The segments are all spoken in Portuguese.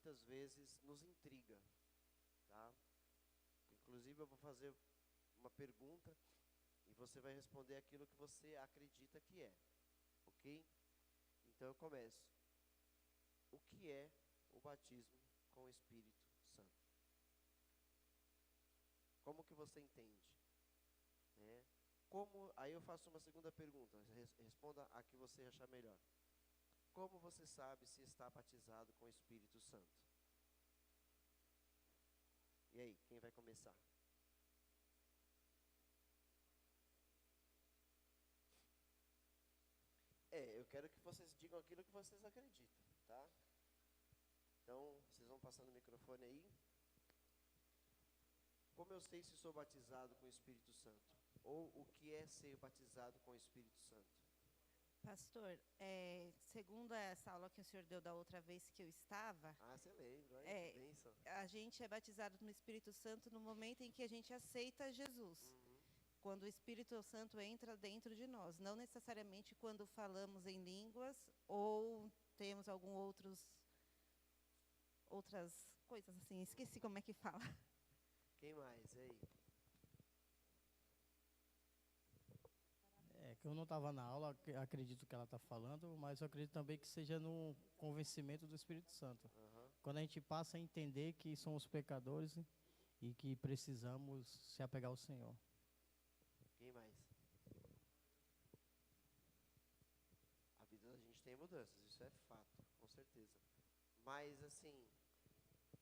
muitas vezes nos intriga, tá? Inclusive eu vou fazer uma pergunta e você vai responder aquilo que você acredita que é, ok? Então eu começo. O que é o batismo com o Espírito Santo? Como que você entende? Né? Aí eu faço uma segunda pergunta, responda a que você achar melhor. Como você sabe se está batizado com o Espírito Santo? E aí, quem vai começar? Eu quero que vocês digam aquilo que vocês acreditam, tá? Então, vocês vão passando o microfone aí. Como eu sei se sou batizado com o Espírito Santo? Ou o que é ser batizado com o Espírito Santo? Pastor, segundo essa aula que o senhor deu da outra vez que eu estava, Ah, você lembra, hein? Que bênção. a gente é batizado no Espírito Santo no momento em que a gente aceita Jesus. Quando o Espírito Santo entra dentro de nós. Não necessariamente quando falamos em línguas ou temos outras coisas assim. Esqueci como é que fala. Quem mais? E aí? Que eu não estava na aula, acredito que ela está falando, mas eu acredito também que seja no convencimento do Espírito Santo. Quando a gente passa a entender que somos pecadores e que precisamos se apegar ao Senhor. Quem mais? A vida da gente tem mudanças, isso é fato, com certeza. Mas assim,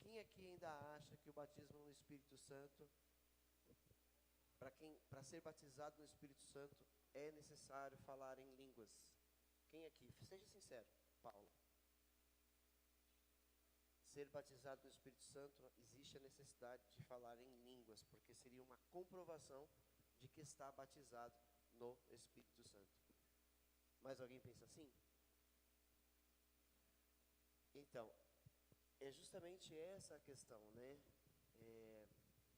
quem aqui ainda acha que o batismo no Espírito Santo, para ser batizado no Espírito Santo, é necessário falar em línguas? Quem aqui? Seja sincero, Paulo. Ser batizado no Espírito Santo, existe a necessidade de falar em línguas, porque seria uma comprovação de que está batizado no Espírito Santo. Mais alguém pensa assim? Então, é justamente essa a questão, né?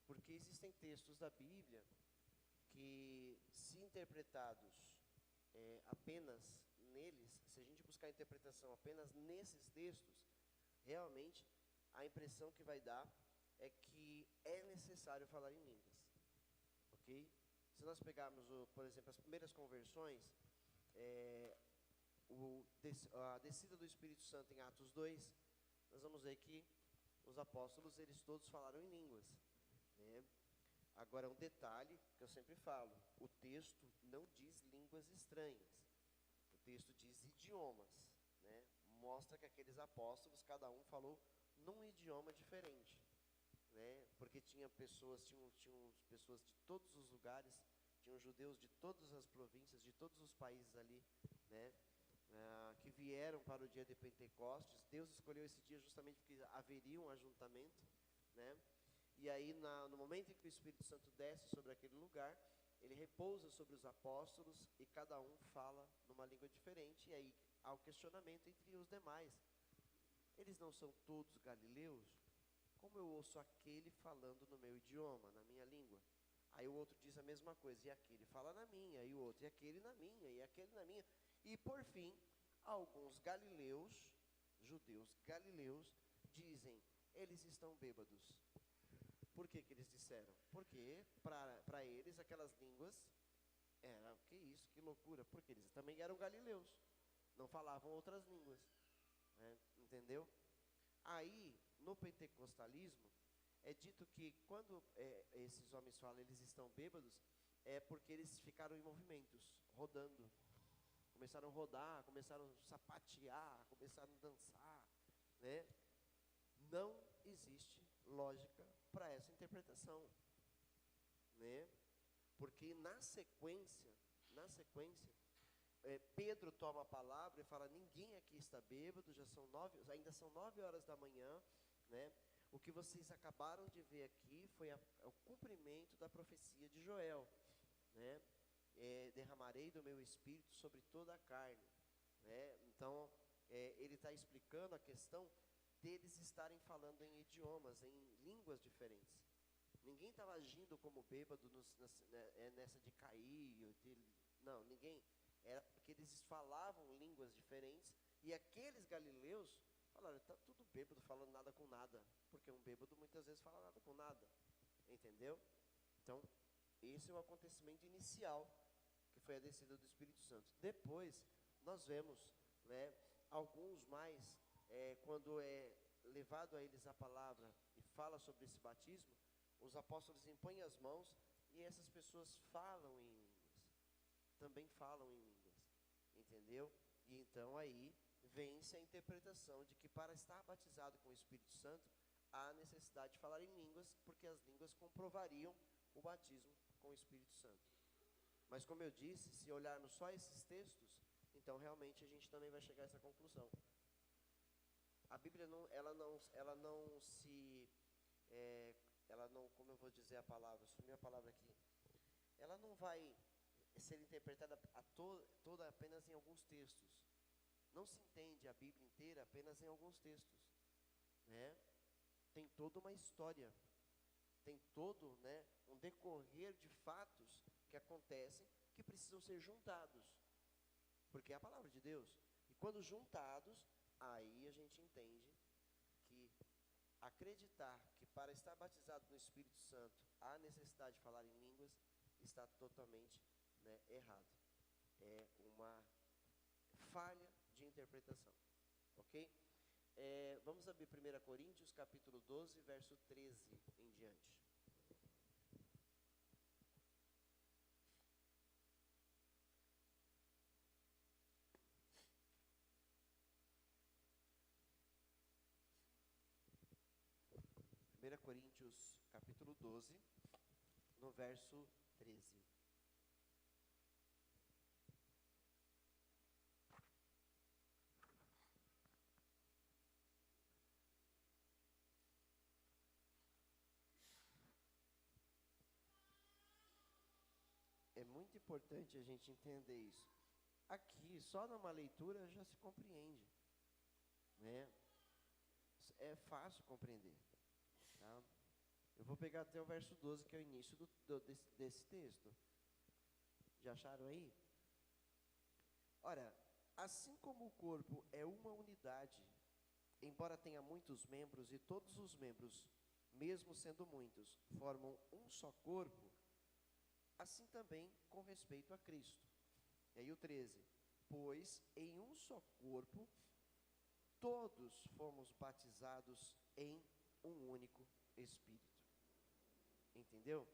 Porque existem textos da Bíblia que, se interpretados apenas neles, se a gente buscar a interpretação apenas nesses textos, realmente a impressão que vai dar é que é necessário falar em línguas, ok? Se nós pegarmos, por exemplo, as primeiras conversões, a descida do Espírito Santo em Atos 2, nós vamos ver que os apóstolos, eles todos falaram em línguas, né? Agora, um detalhe que eu sempre falo, o texto não diz línguas estranhas, o texto diz idiomas, né? Mostra que aqueles apóstolos, cada um falou num idioma diferente, né? Porque tinham pessoas de todos os lugares, tinham judeus de todas as províncias, de todos os países ali, né? Que vieram para o dia de Pentecostes. Deus escolheu esse dia justamente porque haveria um ajuntamento, né? E aí no momento em que o Espírito Santo desce sobre aquele lugar, ele repousa sobre os apóstolos e cada um fala numa língua diferente. E aí há o questionamento entre os demais: eles não são todos galileus? Como eu ouço aquele falando no meu idioma, na minha língua? Aí o outro diz a mesma coisa, e aquele fala na minha, e o outro, e aquele na minha, e aquele na minha. E por fim, alguns galileus, judeus galileus, dizem: eles estão bêbados. Por que eles disseram? Porque para eles aquelas línguas era, que isso, que loucura, porque eles também eram galileus, não falavam outras línguas, né? Entendeu? Aí, no pentecostalismo, é dito que quando esses homens falam eles estão bêbados, é porque eles ficaram em movimentos, rodando. Começaram a rodar, começaram a sapatear, começaram a dançar, né? Não existe lógica para essa interpretação, né? Porque na sequência, Pedro toma a palavra e fala: ninguém aqui está bêbado, ainda são 9 horas da manhã, né? O que vocês acabaram de ver aqui foi o cumprimento da profecia de Joel, né? Derramarei do meu espírito sobre toda a carne, né? Então, ele está explicando a questão deles estarem falando em idiomas, em línguas diferentes. Ninguém estava agindo como bêbado nessa de cair, não, ninguém. Era porque eles falavam línguas diferentes, e aqueles galileus Falaram, tá tudo bêbado, falando nada com nada. Porque um bêbado muitas vezes fala nada com nada. Entendeu? Então, esse é o acontecimento inicial, que foi a descida do Espírito Santo. Depois, nós vemos, né, alguns mais, quando é levado a eles a palavra e fala sobre esse batismo, os apóstolos impõem as mãos e essas pessoas falam em línguas. Também falam em línguas. Entendeu? E então aí vem-se a interpretação de que para estar batizado com o Espírito Santo, há necessidade de falar em línguas, porque as línguas comprovariam o batismo com o Espírito Santo. Mas como eu disse, se olharmos só esses textos, então realmente a gente também vai chegar a essa conclusão. A Bíblia não, como eu vou dizer a palavra, sumiu a palavra aqui, ela não vai ser interpretada toda apenas em alguns textos. Não se entende a Bíblia inteira apenas em alguns textos, né? Tem toda uma história, tem todo, né, um decorrer de fatos que acontecem, que precisam ser juntados, porque é a palavra de Deus. E quando juntados, aí a gente entende que acreditar que para estar batizado no Espírito Santo há necessidade de falar em línguas está totalmente, né, errado. É uma falha de interpretação, ok? Vamos abrir 1 Coríntios, capítulo 12, verso 13 em diante. Coríntios, capítulo 12, no verso 13. É muito importante a gente entender isso. Aqui, só numa leitura já se compreende, né? É fácil compreender, tá? Eu vou pegar até o verso 12, que é o início desse texto. Já acharam aí? Ora, assim como o corpo é uma unidade, embora tenha muitos membros, e todos os membros, mesmo sendo muitos, formam um só corpo, assim também com respeito a Cristo. E aí o 13. Pois em um só corpo, todos fomos batizados em um único Espírito. Entendeu?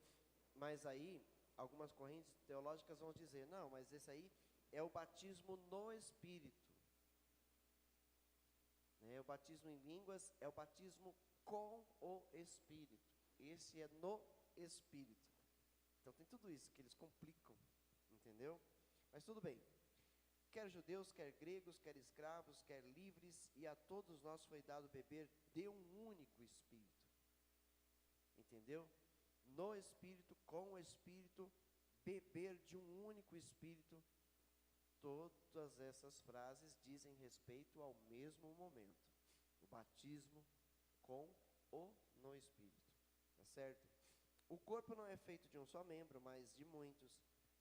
Mas aí, algumas correntes teológicas vão dizer, não, mas esse aí é o batismo no Espírito. O batismo em línguas é o batismo com o Espírito. Esse é no Espírito. Então tem tudo isso que eles complicam, entendeu? Mas tudo bem. Quer judeus, quer gregos, quer escravos, quer livres, e a todos nós foi dado beber de um único Espírito. Entendeu? No Espírito, com o Espírito, beber de um único Espírito. Todas essas frases dizem respeito ao mesmo momento. O batismo com ou no Espírito. Tá certo? O corpo não é feito de um só membro, mas de muitos.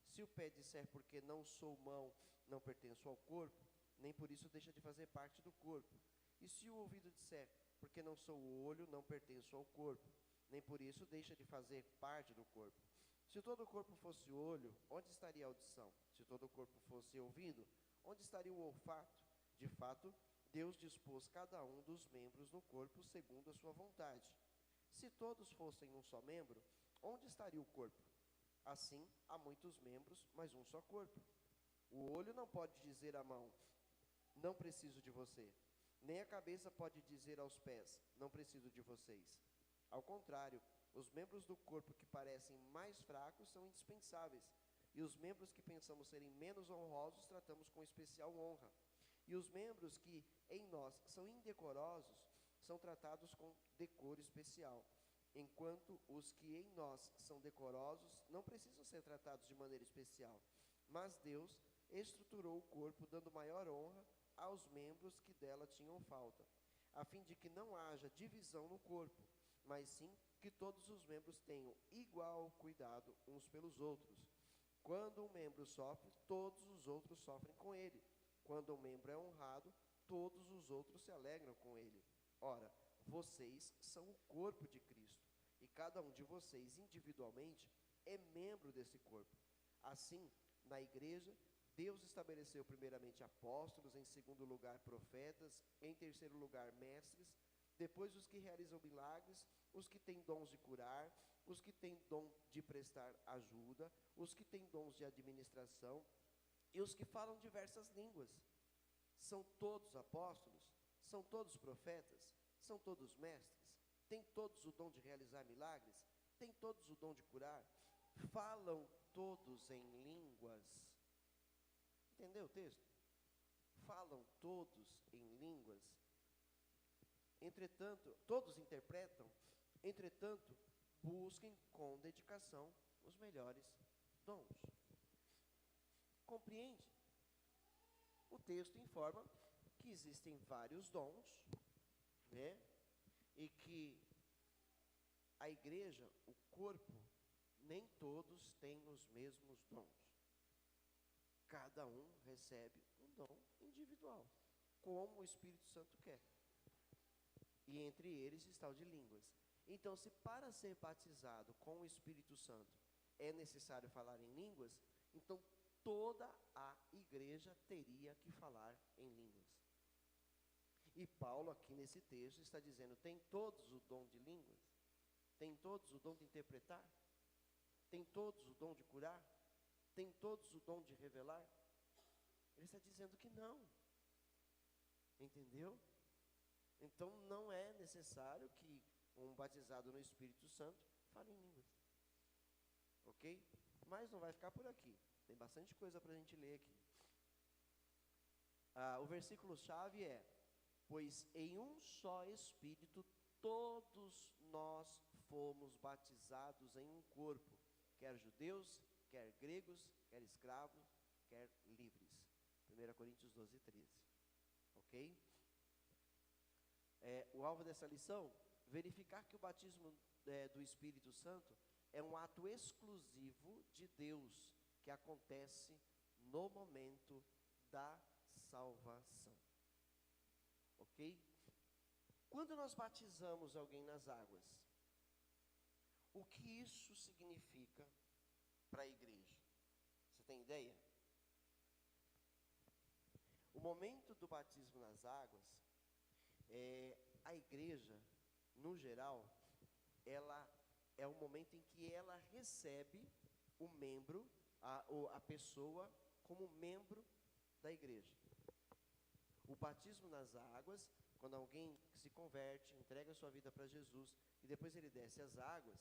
Se o pé disser porque não sou mão, não pertenço ao corpo, nem por isso deixa de fazer parte do corpo. E se o ouvido disser porque não sou o olho, não pertenço ao corpo, nem por isso deixa de fazer parte do corpo. Se todo o corpo fosse olho, onde estaria a audição? Se todo o corpo fosse ouvido, onde estaria o olfato? De fato, Deus dispôs cada um dos membros no corpo segundo a sua vontade. Se todos fossem um só membro, onde estaria o corpo? Assim, há muitos membros, mas um só corpo. O olho não pode dizer à mão, não preciso de você. Nem a cabeça pode dizer aos pés, não preciso de vocês. Ao contrário, os membros do corpo que parecem mais fracos são indispensáveis. E os membros que pensamos serem menos honrosos, tratamos com especial honra. E os membros que em nós são indecorosos, são tratados com decoro especial. Enquanto os que em nós são decorosos não precisam ser tratados de maneira especial. Mas Deus estruturou o corpo, dando maior honra aos membros que dela tinham falta, a fim de que não haja divisão no corpo, mas sim que todos os membros tenham igual cuidado uns pelos outros. Quando um membro sofre, todos os outros sofrem com ele. Quando um membro é honrado, todos os outros se alegram com ele. Ora, vocês são o corpo de Cristo, e cada um de vocês individualmente é membro desse corpo. Assim, na igreja, Deus estabeleceu primeiramente apóstolos, em segundo lugar profetas, em terceiro lugar mestres, depois os que realizam milagres, os que têm dons de curar, os que têm dom de prestar ajuda, os que têm dons de administração e os que falam diversas línguas. São todos apóstolos? São todos profetas? São todos mestres? Têm todos o dom de realizar milagres? Têm todos o dom de curar? Falam todos em línguas? Entendeu o texto? Falam todos em línguas? Entretanto, todos interpretam? Entretanto, busquem com dedicação os melhores dons. Compreende? O texto informa que existem vários dons, né? E que a igreja, o corpo, nem todos têm os mesmos dons. Cada um recebe um dom individual, como o Espírito Santo quer. E entre eles está o de línguas. Então, se para ser batizado com o Espírito Santo é necessário falar em línguas, então toda a igreja teria que falar em línguas. E Paulo aqui nesse texto está dizendo, tem todos o dom de línguas? Tem todos o dom de interpretar? Tem todos o dom de curar? Tem todos o dom de revelar? Ele está dizendo que não. Entendeu? Então não é necessário que um batizado no Espírito Santo fale em línguas. Ok? Mas não vai ficar por aqui. Tem bastante coisa para a gente ler aqui. O versículo-chave é: pois em um só Espírito todos nós fomos batizados em um corpo, quer judeus, quer gregos, quer escravos, quer livres. 1 Coríntios 12, 13. Ok? O alvo dessa lição, verificar que o batismo do Espírito Santo é um ato exclusivo de Deus, que acontece no momento da salvação. Ok? Quando nós batizamos alguém nas águas, o que isso significa para a igreja? Você tem ideia? O momento do batismo nas águas, a igreja, no geral, ela é o momento em que ela recebe o membro, a pessoa, como membro da igreja. O batismo nas águas, quando alguém se converte, entrega a sua vida para Jesus, e depois ele desce as águas,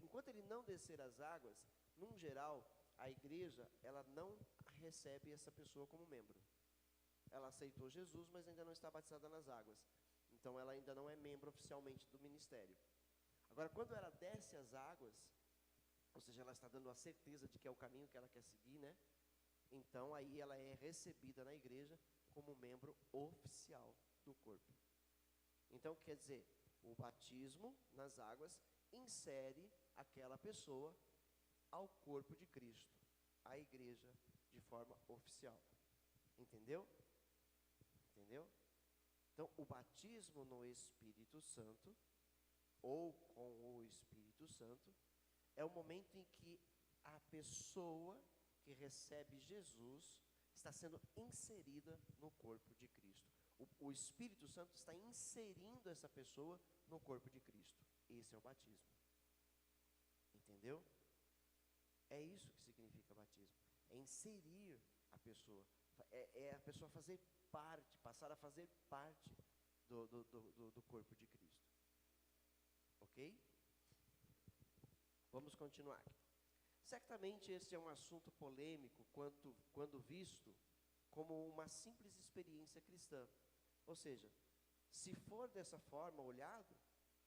enquanto ele não descer as águas, num geral, a igreja, ela não recebe essa pessoa como membro. Ela aceitou Jesus, mas ainda não está batizada nas águas. Então, ela ainda não é membro oficialmente do ministério. Agora, quando ela desce as águas, ou seja, ela está dando a certeza de que é o caminho que ela quer seguir, né? Então, aí ela é recebida na igreja como membro oficial do corpo. Então, quer dizer, o batismo nas águas insere aquela pessoa ao corpo de Cristo, à igreja, de forma oficial. Entendeu? Entendeu? Então, o batismo no Espírito Santo, ou com o Espírito Santo, é o momento em que a pessoa que recebe Jesus está sendo inserida no corpo de Cristo. O Espírito Santo está inserindo essa pessoa no corpo de Cristo. Esse é o batismo. Entendeu? É isso que significa batismo. É inserir a pessoa. É a pessoa fazer parte, passar a fazer parte do corpo de Cristo. Ok? Vamos continuar aqui. Certamente esse é um assunto polêmico quando visto como uma simples experiência cristã. Ou seja, se for dessa forma olhado,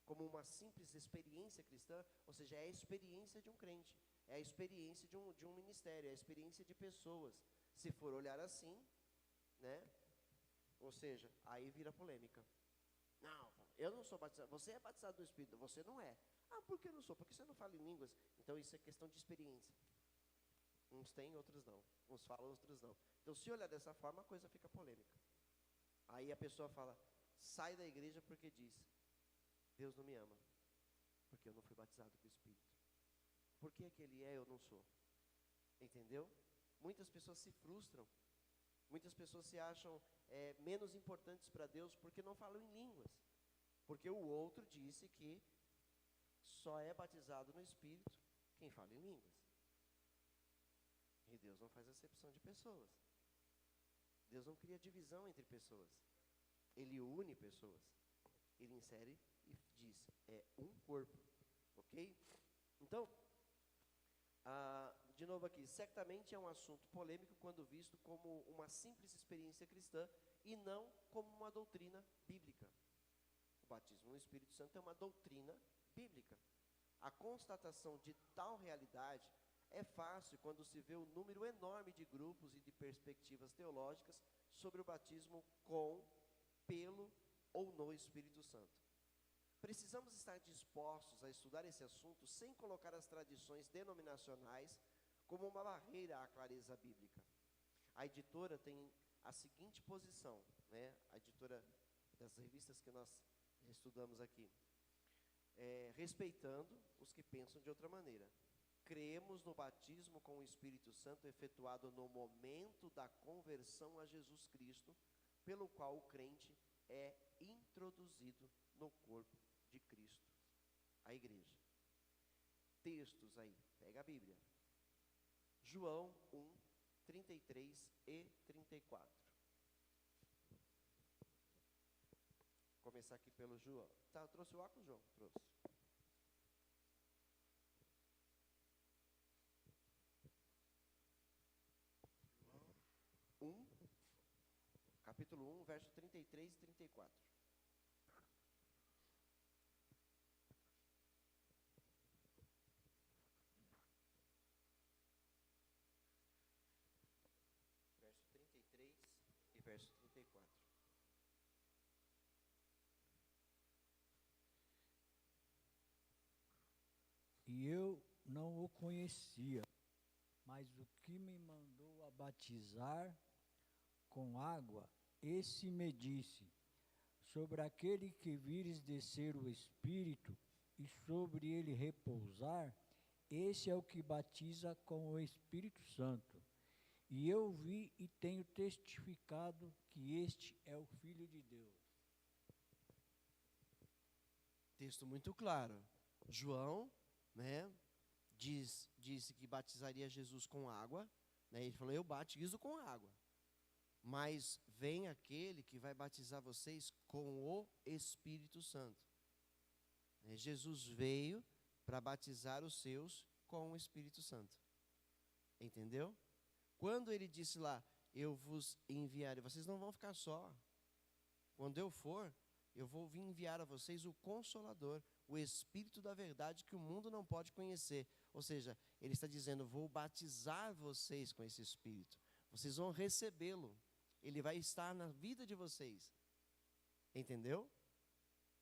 como uma simples experiência cristã, ou seja, é a experiência de um crente, é a experiência de um ministério, é a experiência de pessoas. Se for olhar assim, né? Ou seja, aí vira polêmica. Não, eu não sou batizado. Você é batizado do Espírito, você não é. Ah, por que eu não sou? Porque você não fala em línguas. Então isso é questão de experiência. Uns têm, outros não. Uns falam, outros não. Então se olhar dessa forma, a coisa fica polêmica. Aí a pessoa fala, sai da igreja porque diz, Deus não me ama, porque eu não fui batizado com o Espírito. Por que que ele é, eu não sou? Entendeu? Muitas pessoas se frustram, muitas pessoas se acham menos importantes para Deus porque não falam em línguas. Porque o outro disse que só é batizado no Espírito quem fala em línguas. E Deus não faz acepção de pessoas. Deus não cria divisão entre pessoas. Ele une pessoas. Ele insere e diz, é um corpo. Ok? Então, de novo aqui, certamente é um assunto polêmico quando visto como uma simples experiência cristã e não como uma doutrina bíblica. O batismo no Espírito Santo é uma doutrina bíblica. A constatação de tal realidade é fácil quando se vê o número enorme de grupos e de perspectivas teológicas sobre o batismo com, pelo ou no Espírito Santo. Precisamos estar dispostos a estudar esse assunto sem colocar as tradições denominacionais como uma barreira à clareza bíblica. A editora tem a seguinte posição, né? A editora das revistas que nós estudamos aqui, respeitando os que pensam de outra maneira. Cremos no batismo com o Espírito Santo efetuado no momento da conversão a Jesus Cristo, pelo qual o crente é introduzido no corpo de Cristo, a igreja. Textos aí, pega a Bíblia. João 1, 33 e 34. Vou começar aqui pelo João. Tá, trouxe o óculos, João? Trouxe. João 1, capítulo 1, verso 33 e 34. Verso 34. E eu não o conhecia, mas o que me mandou a batizar com água, esse me disse, sobre aquele que vires descer o Espírito, e sobre ele repousar, esse é o que batiza com o Espírito Santo. E eu vi e tenho testificado que este é o Filho de Deus. Texto muito claro. João, né, disse que batizaria Jesus com água, né, ele falou, eu batizo com água. Mas vem aquele que vai batizar vocês com o Espírito Santo. Jesus veio para batizar os seus com o Espírito Santo. Entendeu? Quando ele disse lá, eu vos enviarei, vocês não vão ficar só. Quando eu for, eu vou vir enviar a vocês o Consolador, o Espírito da verdade que o mundo não pode conhecer. Ou seja, ele está dizendo, vou batizar vocês com esse Espírito. Vocês vão recebê-lo. Ele vai estar na vida de vocês. Entendeu?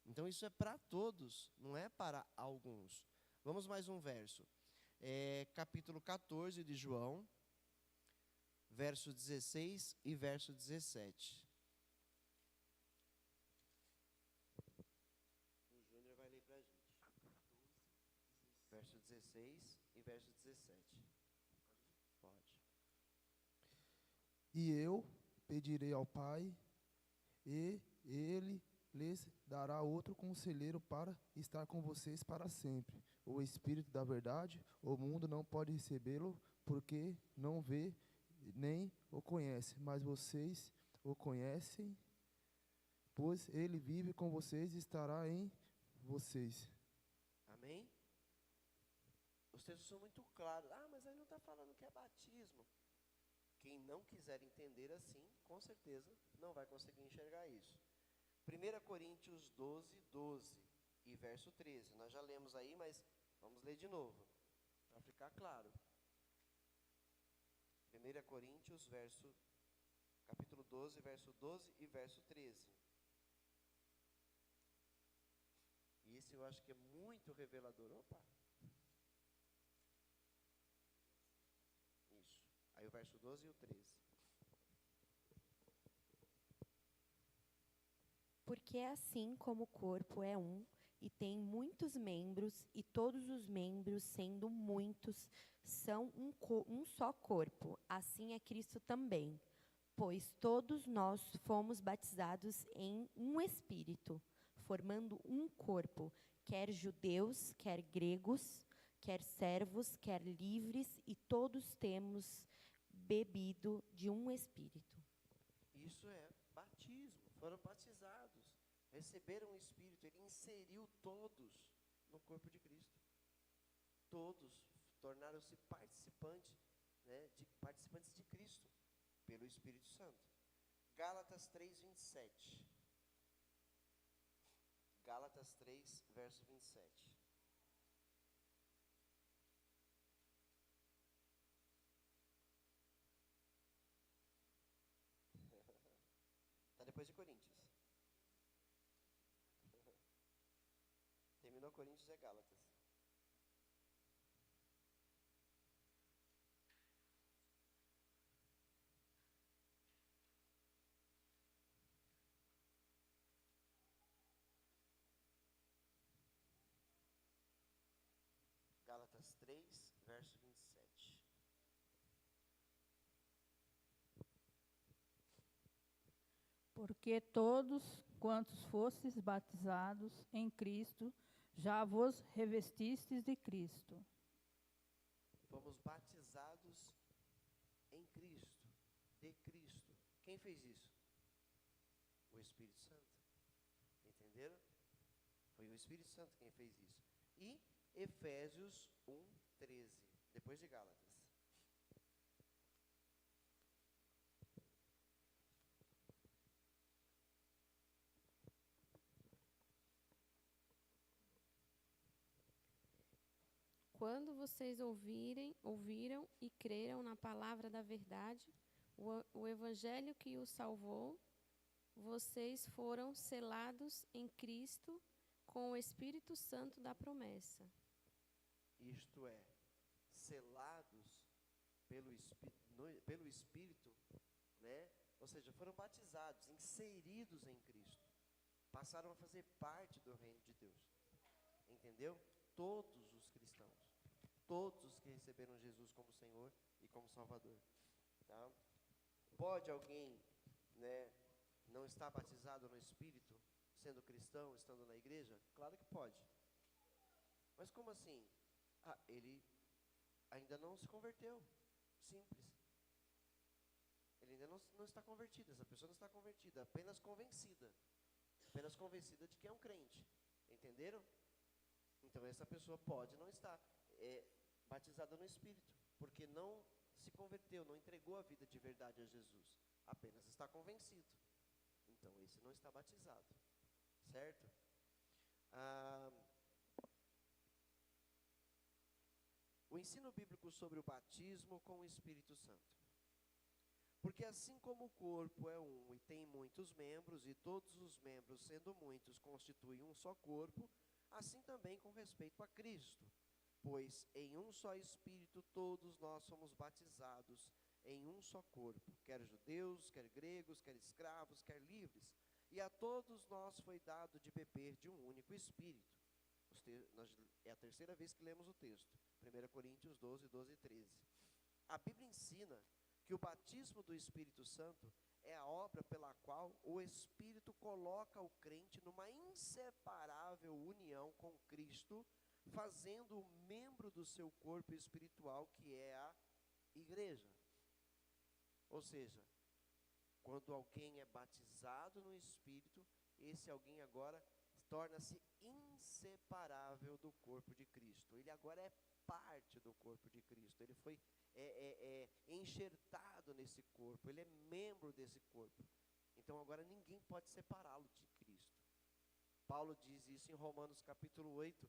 Então isso é para todos, não é para alguns. Vamos mais um verso. Capítulo 14 de João, verso 16 e verso 17. O Júnior vai ler para a gente. Verso 16 e verso 17. Pode. E eu pedirei ao Pai, e Ele lhes dará outro conselheiro para estar com vocês para sempre. O Espírito da verdade, o mundo não pode recebê-lo, porque não vê nem o conhece, mas vocês o conhecem, pois ele vive com vocês e estará em vocês. Amém? Os textos são muito claros. Ah, mas aí não está falando que é batismo. Quem não quiser entender assim, com certeza não vai conseguir enxergar isso. 1 Coríntios 12, 12 e verso 13. Nós já lemos aí, mas vamos ler de novo, para ficar claro. 1 Coríntios, capítulo 12, verso 12 e verso 13. E esse eu acho que é muito revelador. Opa! Isso. Aí o verso 12 e o 13. Porque assim como o corpo é um e tem muitos membros, e todos os membros, sendo muitos, são um só corpo, assim é Cristo também. Pois todos nós fomos batizados em um Espírito, formando um corpo, quer judeus, quer gregos, quer servos, quer livres, e todos temos bebido de um Espírito. Isso é batismo. Foram batizados, receberam o Espírito. Ele inseriu todos no corpo de Cristo. Todos tornaram-se participantes, né, participantes de Cristo, pelo Espírito Santo. Gálatas 3:27. Gálatas 3, verso 27. Está depois de Coríntios. Terminou Coríntios, é Gálatas. Gálatas 3, verso 27. Porque todos quantos fostes batizados em Cristo, já vos revestistes de Cristo. Fomos batizados em Cristo, de Cristo. Quem fez isso? O Espírito Santo. Entenderam? Foi o Espírito Santo quem fez isso. E Efésios 1:13, depois de Gálatas. Quando vocês ouviram e creram na palavra da verdade, o evangelho que os salvou, vocês foram selados em Cristo com o Espírito Santo da promessa. Isto é, selados pelo Espírito, né? Ou seja, foram batizados, inseridos em Cristo. Passaram a fazer parte do reino de Deus. Entendeu? Todos os cristãos. Todos os que receberam Jesus como Senhor e como Salvador. Tá? Pode alguém, né, não estar batizado no Espírito, sendo cristão, estando na igreja? Claro que pode. Mas como assim? Ele ainda não se converteu. Simples. Ele ainda não está convertido. Essa pessoa não está convertida, apenas convencida. Apenas convencida de que é um crente. Entenderam? Então essa pessoa pode não estar batizada no Espírito, porque não se converteu, não entregou a vida de verdade a Jesus. Apenas está convencido. Então esse não está batizado. Certo? O ensino bíblico sobre o batismo com o Espírito Santo. Porque assim como o corpo é um e tem muitos membros, e todos os membros, sendo muitos, constituem um só corpo, assim também com respeito a Cristo. Pois em um só Espírito todos nós somos batizados em um só corpo, quer judeus, quer gregos, quer escravos, quer livres, e a todos nós foi dado de beber de um único Espírito. É a terceira vez que lemos o texto, 1 Coríntios 12, 13. A Bíblia ensina que o batismo do Espírito Santo é a obra pela qual o Espírito coloca o crente numa inseparável união com Cristo, fazendo-o membro do seu corpo espiritual, que é a igreja. Ou seja, quando alguém é batizado no Espírito, esse alguém agora torna-se inseparável do corpo de Cristo. Ele agora é parte do corpo de Cristo. Ele foi enxertado nesse corpo. Ele é membro desse corpo. Então agora ninguém pode separá-lo de Cristo. Paulo diz isso em Romanos capítulo 8.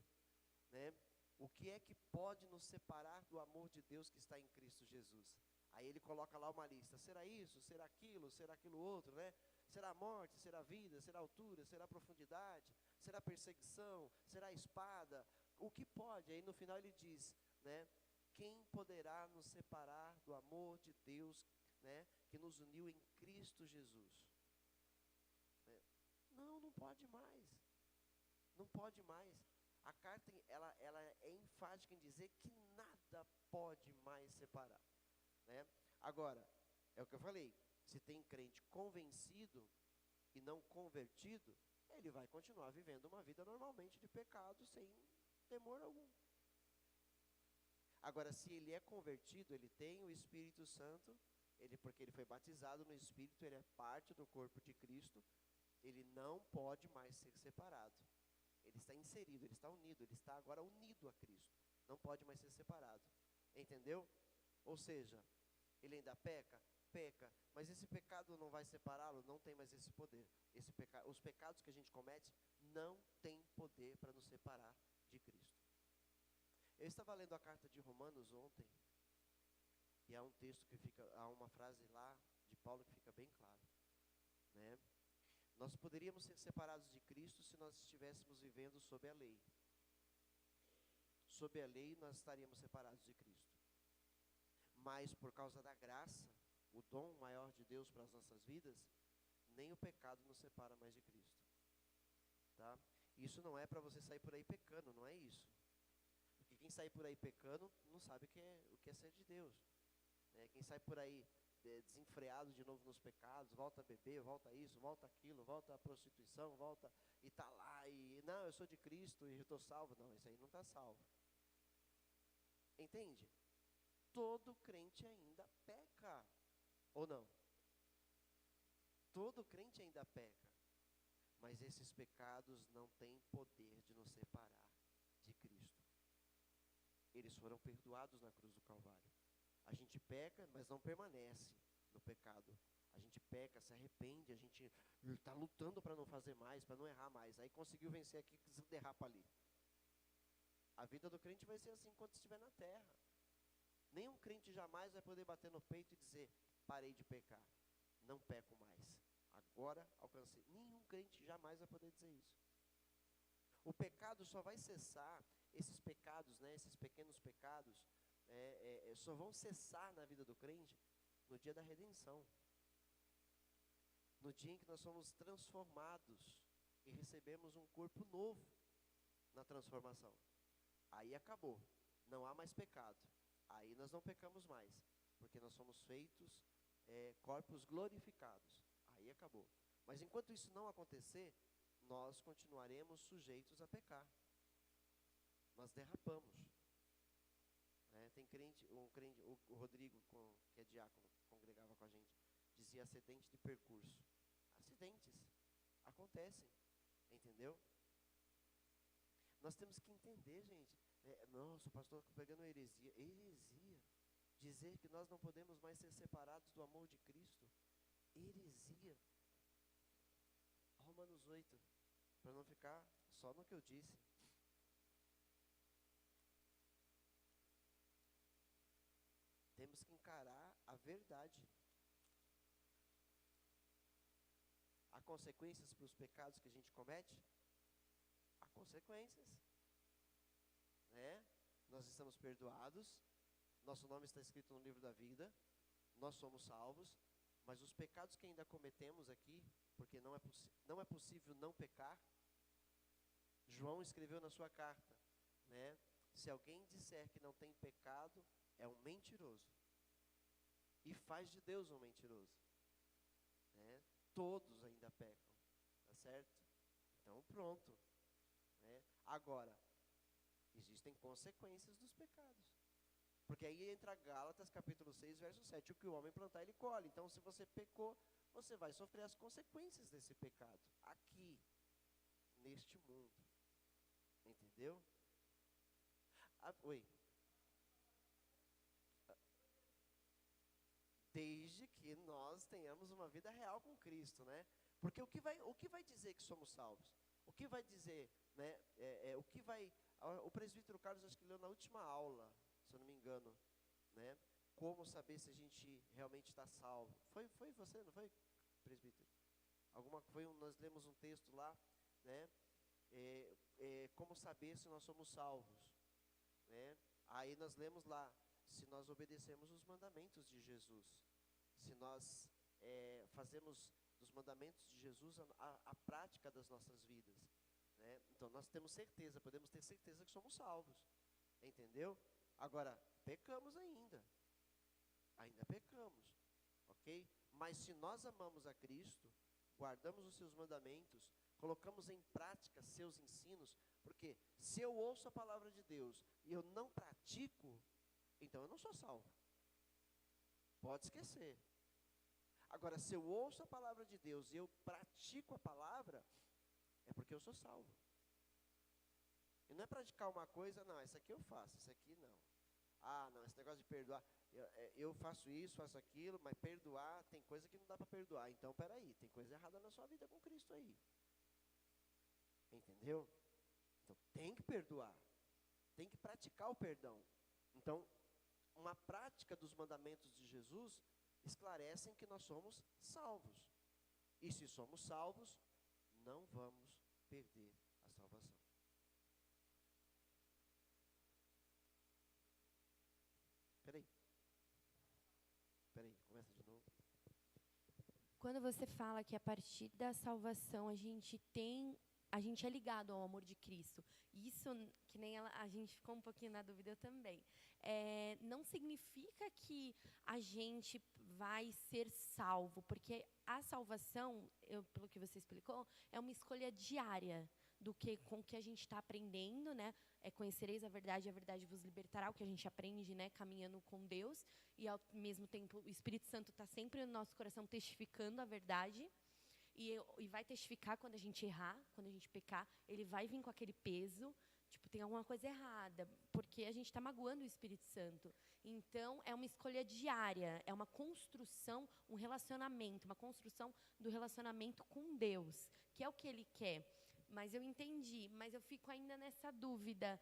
Né? O que é que pode nos separar do amor de Deus que está em Cristo Jesus? Aí ele coloca lá uma lista. Será isso? Será aquilo outro? Né? Será a morte? Será a vida? Será a altura? Será a profundidade? Será a perseguição? Será a espada? O que pode? Aí no final ele diz, né? Quem poderá nos separar do amor de Deus, né, que nos uniu em Cristo Jesus? Não pode mais. Não pode mais. A carta, ela é enfática em dizer que nada pode mais separar, né? Agora, é o que eu falei, se tem crente convencido e não convertido, ele vai continuar vivendo uma vida normalmente de pecado, sem temor algum. Agora, se ele é convertido, ele tem o Espírito Santo, porque ele foi batizado no Espírito, ele é parte do corpo de Cristo, ele não pode mais ser separado. Ele está inserido, ele está unido, ele está agora unido a Cristo. Não pode mais ser separado. Entendeu? Ou seja, ele ainda peca? Peca. Mas esse pecado não vai separá-lo? Não tem mais esse poder. Os pecados que a gente comete não tem poder para nos separar de Cristo. Eu estava lendo a carta de Romanos ontem, e há um texto há uma frase lá de Paulo que fica bem clara, né? Nós poderíamos ser separados de Cristo se nós estivéssemos vivendo sob a lei. Sob a lei nós estaríamos separados de Cristo. Mas por causa da graça, o dom maior de Deus para as nossas vidas, nem o pecado nos separa mais de Cristo. Tá? Isso não é para você sair por aí pecando, não é isso. Porque quem sai por aí pecando não sabe o que é ser de Deus. Quem sai por aí desenfreado de novo nos pecados, volta a beber, volta isso, volta aquilo, volta a prostituição, volta e está lá e, não, eu sou de Cristo e eu estou salvo. Não, isso aí não está salvo. Entende? Todo crente ainda peca, ou não? Todo crente ainda peca, mas esses pecados não têm poder de nos separar de Cristo. Eles foram perdoados na cruz do Calvário. A gente peca, mas não permanece no pecado. A gente peca, se arrepende, a gente está lutando para não fazer mais, para não errar mais. Aí conseguiu vencer aqui, derrapa ali. A vida do crente vai ser assim enquanto estiver na terra. Nenhum crente jamais vai poder bater no peito e dizer, parei de pecar, não peco mais, agora alcancei. Nenhum crente jamais vai poder dizer isso. O pecado só vai cessar, esses pecados, né, esses pequenos pecados, só vão cessar na vida do crente no dia da redenção. No dia em que nós somos transformados e recebemos um corpo novo na transformação. Aí acabou, não há mais pecado. Aí nós não pecamos mais, porque nós somos feitos corpos glorificados. Aí acabou. Mas enquanto isso não acontecer, nós continuaremos sujeitos a pecar. Nós derrapamos. Tem crente, o Rodrigo, que é diácono, congregava com a gente, dizia acidente de percurso. Acidentes acontecem, entendeu? Nós temos que entender, gente. Nossa, o pastor está pegando heresia. Heresia. Dizer que nós não podemos mais ser separados do amor de Cristo. Heresia. Romanos 8, para não ficar só no que eu disse. Temos que encarar a verdade. Há consequências para os pecados que a gente comete? Há consequências. Nós estamos perdoados, nosso nome está escrito no livro da vida, nós somos salvos, mas os pecados que ainda cometemos aqui, porque não é possível não pecar, João escreveu na sua carta, né? Se alguém disser que não tem pecado, é um mentiroso, e faz de Deus um mentiroso, né? Todos ainda pecam, tá certo? Então pronto, né? Agora, existem consequências dos pecados. Porque aí entra Gálatas capítulo 6, verso 7. O que o homem plantar, ele colhe. Então, se você pecou, você vai sofrer as consequências desse pecado. Aqui, neste mundo. Entendeu? Oi. Desde que nós tenhamos uma vida real com Cristo, né? Porque o que vai dizer que somos salvos? O que vai dizer, né? O presbítero Carlos, acho que leu na última aula, se eu não me engano, né? Como saber se a gente realmente está salvo. Foi você, não foi, presbítero? Nós lemos um texto lá, né? Como saber se nós somos salvos, né? Aí nós lemos lá, se nós obedecemos os mandamentos de Jesus, se nós fazemos dos os mandamentos de Jesus à prática das nossas vidas, né? Então nós temos certeza, podemos ter certeza que somos salvos, entendeu? Agora, pecamos ainda pecamos, ok? Mas se nós amamos a Cristo, guardamos os seus mandamentos, colocamos em prática seus ensinos, porque se eu ouço a palavra de Deus e eu não pratico, então eu não sou salvo. Pode esquecer. Agora, se eu ouço a palavra de Deus e eu pratico a palavra, é porque eu sou salvo. E não é praticar uma coisa, não, essa aqui eu faço, essa aqui não. Ah, não, esse negócio de perdoar, eu faço isso, faço aquilo, mas perdoar, tem coisa que não dá para perdoar. Então, peraí, tem coisa errada na sua vida com Cristo aí. Entendeu? Então, tem que perdoar. Tem que praticar o perdão. Então, uma prática dos mandamentos de Jesus esclarecem que nós somos salvos. E se somos salvos, não vamos perder a salvação. Peraí, começa de novo. Quando você fala que a partir da salvação a gente é ligado ao amor de Cristo, isso, que nem a gente ficou um pouquinho na dúvida também, não significa que a gente vai ser salvo, porque a salvação, pelo que você explicou, é uma escolha diária com o que a gente está aprendendo, né? Conhecereis a verdade vos libertará, o que a gente aprende, né? Caminhando com Deus, e ao mesmo tempo o Espírito Santo está sempre no nosso coração testificando a verdade, e vai testificar quando a gente errar, quando a gente pecar, ele vai vir com aquele peso, tipo, tem alguma coisa errada, porque a gente está magoando o Espírito Santo. Então, é uma escolha diária, é uma construção, um relacionamento, uma construção do relacionamento com Deus, que é o que Ele quer. Mas eu entendi, mas eu fico ainda nessa dúvida.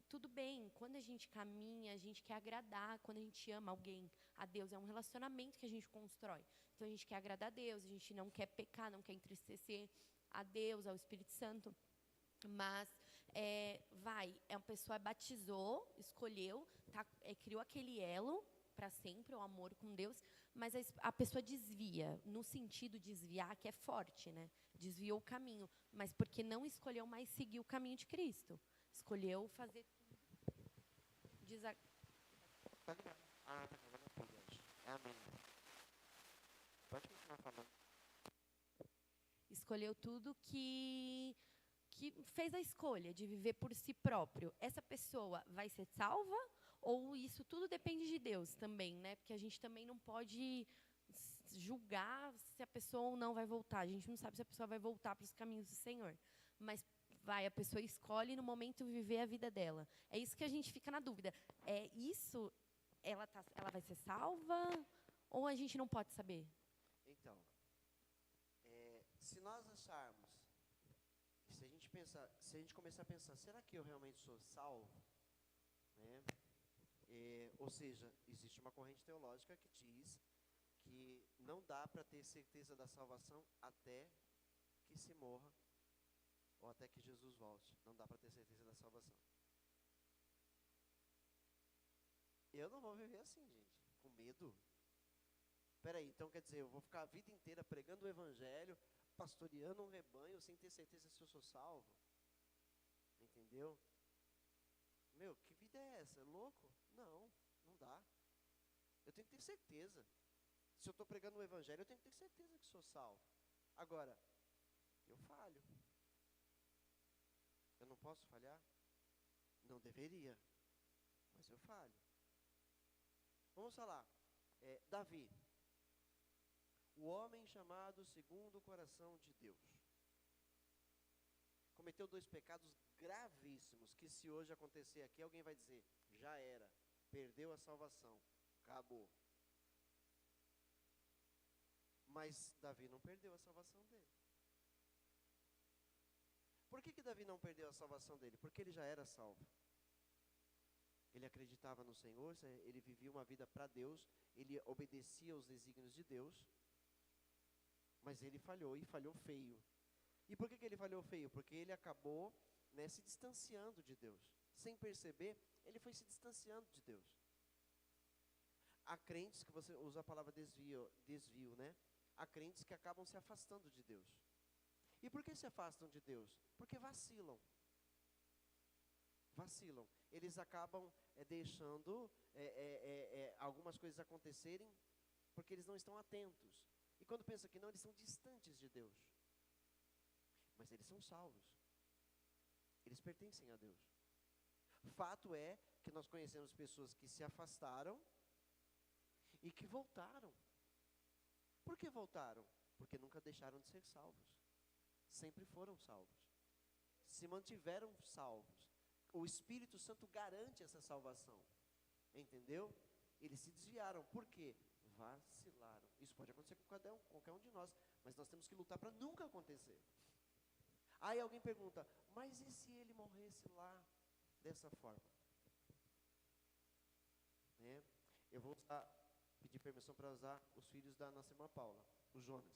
Tudo bem, quando a gente caminha, a gente quer agradar, quando a gente ama alguém, a Deus, é um relacionamento que a gente constrói. Então, a gente quer agradar a Deus, a gente não quer pecar, não quer entristecer a Deus, ao Espírito Santo. Mas, uma pessoa batizou, escolheu, criou aquele elo para sempre, o amor com Deus, mas a pessoa desvia, no sentido de desviar, que é forte, né? Desviou o caminho, mas porque não escolheu mais seguir o caminho de Cristo. Escolheu fazer tudo. Tá ligado? Tá falando tudo hoje. Amém. Pode continuar falando. Escolheu tudo que fez a escolha de viver por si próprio. Essa pessoa vai ser salva? Ou isso tudo depende de Deus também, né? Porque a gente também não pode julgar se a pessoa ou não vai voltar. A gente não sabe se a pessoa vai voltar para os caminhos do Senhor. Mas a pessoa escolhe no momento viver a vida dela. É isso que a gente fica na dúvida. Ela vai ser salva ou a gente não pode saber? Então, se nós acharmos, se a gente começar a pensar, será que eu realmente sou salvo? Né? Ou seja, existe uma corrente teológica que diz que não dá para ter certeza da salvação até que se morra ou até que Jesus volte. Não dá para ter certeza da salvação. Eu não vou viver assim, gente, com medo. Peraí, então quer dizer, eu vou ficar a vida inteira pregando o evangelho, pastoreando um rebanho, sem ter certeza se eu sou salvo? Entendeu? Meu, que vida é essa? É louco? Não, não dá. Eu tenho que ter certeza. Se eu estou pregando o evangelho, eu tenho que ter certeza que sou salvo. Agora, eu falho. Eu não posso falhar? Não deveria, mas eu falho. Vamos falar. Davi, o homem chamado segundo o coração de Deus, cometeu 2 pecados gravíssimos, que se hoje acontecer aqui, alguém vai dizer, já era, perdeu a salvação, acabou. Mas Davi não perdeu a salvação dele. Por que Davi não perdeu a salvação dele? Porque ele já era salvo. Ele acreditava no Senhor, ele vivia uma vida para Deus, ele obedecia aos desígnios de Deus, mas ele falhou, e falhou feio. E por que ele falhou feio? Porque ele acabou, né, se distanciando de Deus. Sem perceber, ele foi se distanciando de Deus. Há crentes que você usa a palavra desvio, né? há crentes que acabam se afastando de Deus. E por que se afastam de Deus? Porque vacilam. Vacilam. Eles acabam deixando algumas coisas acontecerem porque eles não estão atentos. E quando pensam que não, eles são distantes de Deus. Mas eles são salvos. Eles pertencem a Deus. Fato é que nós conhecemos pessoas que se afastaram e que voltaram. Por que voltaram? Porque nunca deixaram de ser salvos. Sempre foram salvos. Se mantiveram salvos. O Espírito Santo garante essa salvação. Entendeu? Eles se desviaram. Por quê? Vacilaram. Isso pode acontecer com qualquer um de nós. Mas nós temos que lutar para nunca acontecer. Aí alguém pergunta, mas e se ele morresse lá dessa forma? Né? Eu vou pedir permissão para usar os filhos da nossa irmã Paula, o Jonas.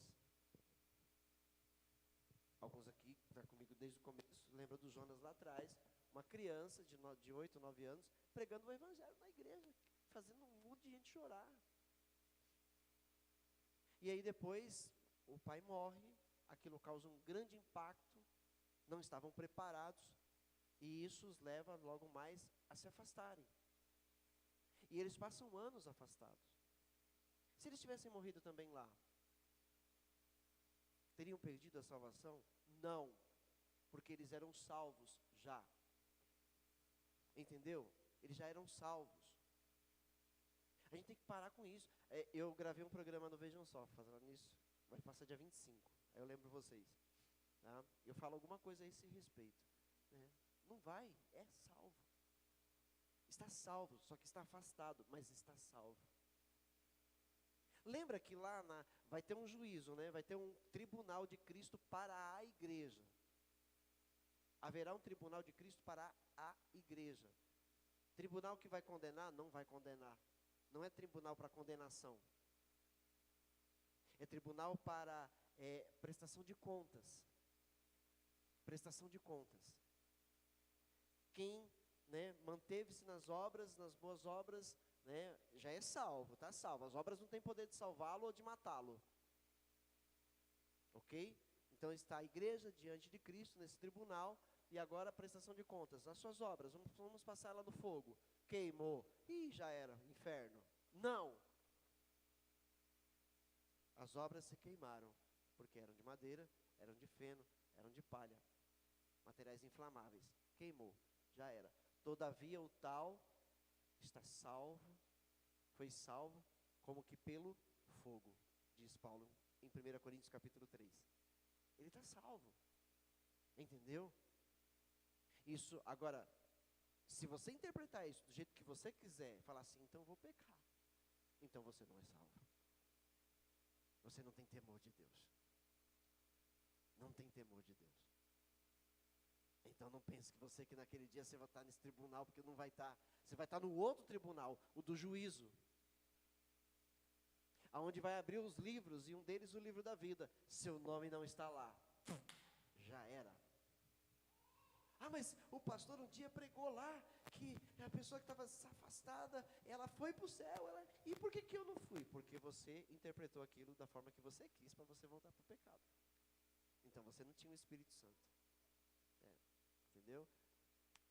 Alguns aqui que estão comigo desde o começo, lembram do Jonas lá atrás, uma criança de 8, 9 anos, pregando o evangelho na igreja, fazendo um monte de gente chorar. E aí depois, o pai morre, aquilo causa um grande impacto, não estavam preparados, e isso os leva logo mais a se afastarem. E eles passam anos afastados. Se eles tivessem morrido também lá, teriam perdido a salvação? Não, porque eles eram salvos já. Entendeu? Eles já eram salvos. A gente tem que parar com isso. Eu gravei um programa no Vejam Só, fazendo nisso, vai passar dia 25, aí eu lembro vocês. Tá? Eu falo alguma coisa a esse respeito. Né? Não vai, é salvo. Está salvo, só que está afastado, mas está salvo. Lembra que lá vai ter um juízo, né? Vai ter um tribunal de Cristo para a igreja. Haverá um tribunal de Cristo para a igreja. Tribunal que vai condenar? Não vai condenar. Não é tribunal para condenação. É tribunal para prestação de contas. Prestação de contas. Quem, né, manteve-se nas obras, nas boas obras, né, já é salvo, está salvo. As obras não têm poder de salvá-lo ou de matá-lo. Ok? Então está a igreja diante de Cristo nesse tribunal. E agora a prestação de contas. As suas obras, vamos passar ela no fogo. Queimou. Ih, já era, inferno. Não. As obras se queimaram, porque eram de madeira, eram de feno, eram de palha. Materiais inflamáveis. Queimou, já era. Todavia o tal está salvo, foi salvo, como que pelo fogo, diz Paulo em 1 Coríntios capítulo 3. Ele está salvo. Entendeu? Isso, agora, se você interpretar isso do jeito que você quiser, falar assim, então eu vou pecar. Então você não é salvo. Você não tem temor de Deus. Não tem temor de Deus. Então não pense que naquele dia você vai estar nesse tribunal, porque não vai estar. Você vai estar no outro tribunal, o do juízo. Aonde vai abrir os livros, e um deles o livro da vida. Seu nome não está lá. Já era. Ah, mas o pastor um dia pregou lá, que a pessoa que estava afastada, ela foi para o céu. E por que eu não fui? Porque você interpretou aquilo da forma que você quis, para você voltar para o pecado. Então você não tinha o Espírito Santo. Entendeu?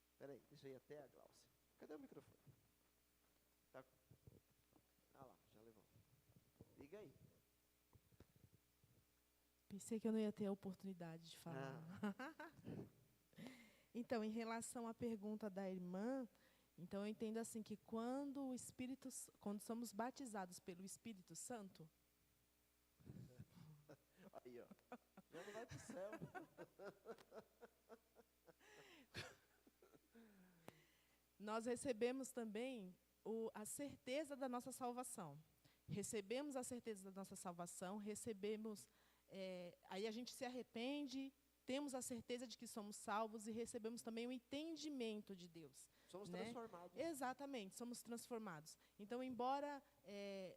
Espera aí, deixa eu ir até a Glaucia. Cadê o microfone? Tá. Ah lá, já levou. Liga aí. Pensei que eu não ia ter a oportunidade de falar. Então, em relação à pergunta da irmã, então eu entendo assim que quando somos batizados pelo Espírito Santo, aí, ó, já não vai para o céu. nós recebemos também a certeza da nossa salvação. Recebemos a certeza da nossa salvação, aí a gente se arrepende, temos a certeza de que somos salvos e recebemos também o entendimento de Deus. Somos transformados. Exatamente, somos transformados. Então, embora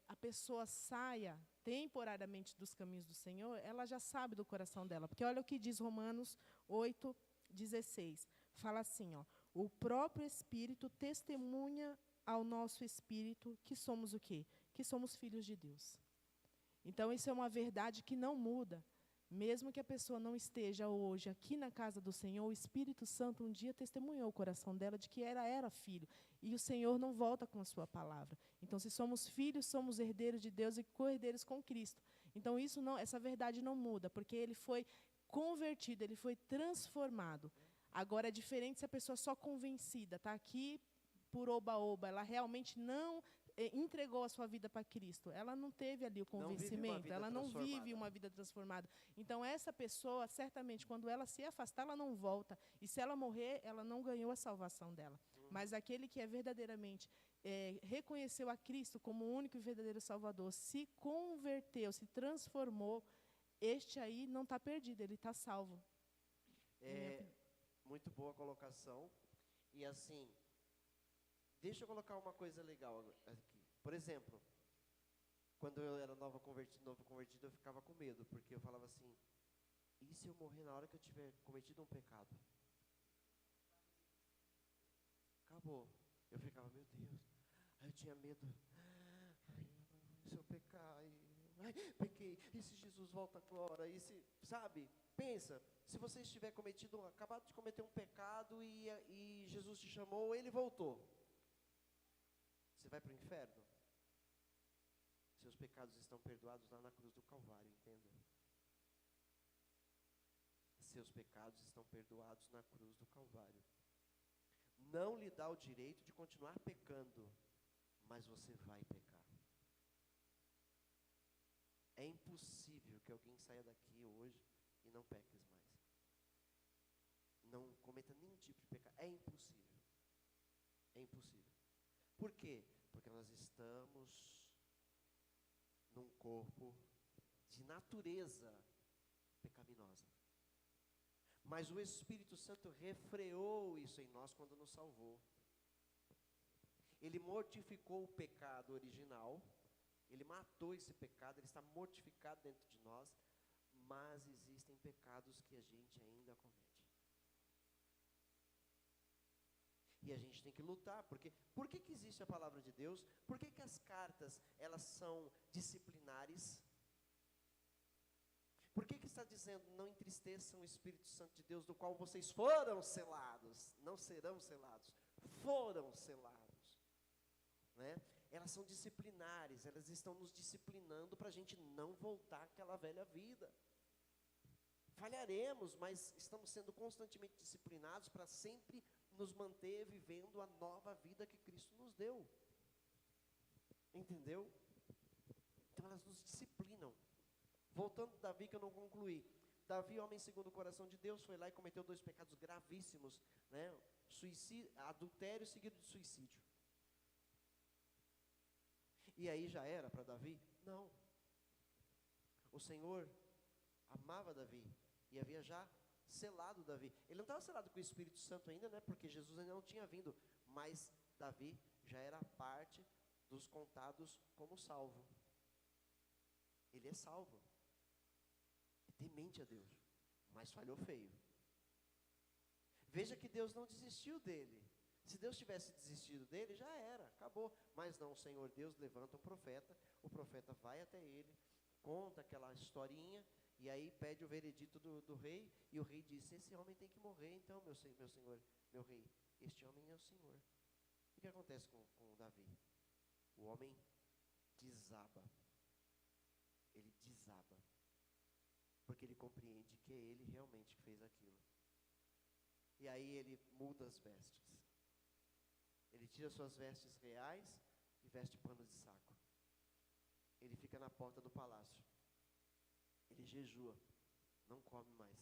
a pessoa saia temporariamente dos caminhos do Senhor, ela já sabe do coração dela. Porque olha o que diz Romanos 8:16. Fala assim, ó, o próprio Espírito testemunha ao nosso espírito que somos o quê? Que somos filhos de Deus. Então, isso é uma verdade que não muda. Mesmo que a pessoa não esteja hoje aqui na casa do Senhor, o Espírito Santo um dia testemunhou o coração dela de que ela era filho. E o Senhor não volta com a sua palavra. Então, se somos filhos, somos herdeiros de Deus e co-herdeiros com Cristo. Então, essa verdade não muda, porque ele foi convertido, ele foi transformado. Agora, é diferente se a pessoa só convencida, está aqui por oba-oba, ela realmente não entregou a sua vida para Cristo. Ela não teve ali o convencimento, ela não vive uma vida transformada. Então, essa pessoa, certamente, quando ela se afastar, ela não volta. E se ela morrer, ela não ganhou a salvação dela. Mas aquele que é verdadeiramente reconheceu a Cristo como o único e verdadeiro Salvador, se converteu, se transformou, este aí não está perdido, ele está salvo. Muito boa colocação. E assim, deixa eu colocar uma coisa legal aqui. Por exemplo, quando eu era novo convertido, eu ficava com medo, porque eu falava assim, e se eu morrer na hora que eu tiver cometido um pecado? Acabou. Eu ficava, meu Deus. Aí eu tinha medo. Se eu pecar, pequei. E se Jesus volta agora? E se, sabe? Pensa, se você estiver acabado de cometer um pecado e Jesus te chamou, ele voltou. Você vai para o inferno? Seus pecados estão perdoados lá na cruz do Calvário, entenda. Seus pecados estão perdoados na cruz do Calvário. Não lhe dá o direito de continuar pecando, mas você vai pecar. É impossível que alguém saia daqui hoje e não peques mais. Não cometa nenhum tipo de pecado. É impossível. É impossível. Por quê? Porque nós estamos num corpo de natureza pecaminosa. Mas o Espírito Santo refreou isso em nós quando nos salvou. Ele mortificou o pecado original, ele matou esse pecado, ele está mortificado dentro de nós, mas existem pecados que a gente ainda comete. E a gente tem que lutar, porque por que existe a palavra de Deus? Por que as cartas, elas são disciplinares? Por que está dizendo, não entristeçam o Espírito Santo de Deus, do qual vocês foram selados? Não serão selados, foram selados. Né? Elas são disciplinares, elas estão nos disciplinando para a gente não voltar àquela velha vida. Falharemos, mas estamos sendo constantemente disciplinados para sempre nos manter vivendo a nova vida que Cristo nos deu. Entendeu? Então elas nos disciplinam. Voltando a Davi, que eu não concluí. Davi, homem segundo o coração de Deus, foi lá e cometeu 2 pecados gravíssimos, né? Adultério seguido de suicídio. E aí já era para Davi? Não. O Senhor amava Davi e havia já selado Davi. Ele não estava selado com o Espírito Santo ainda, né? Porque Jesus ainda não tinha vindo. Mas Davi já era parte dos contados como salvo. Ele é salvo. Temente a Deus, mas falhou feio. Veja que Deus não desistiu dele. Se Deus tivesse desistido dele, já era, acabou. Mas não, o Senhor Deus levanta um profeta, o profeta vai até ele, conta aquela historinha, e aí pede o veredito do rei, e o rei diz, esse homem tem que morrer, então, meu senhor, meu rei, este homem é o Senhor. E o que acontece com Davi? O homem desaba. Ele desaba. Porque ele compreende que é ele realmente que fez aquilo. E aí ele muda as vestes. Ele tira suas vestes reais e veste pano de saco. Ele fica na porta do palácio. Ele jejua, não come mais.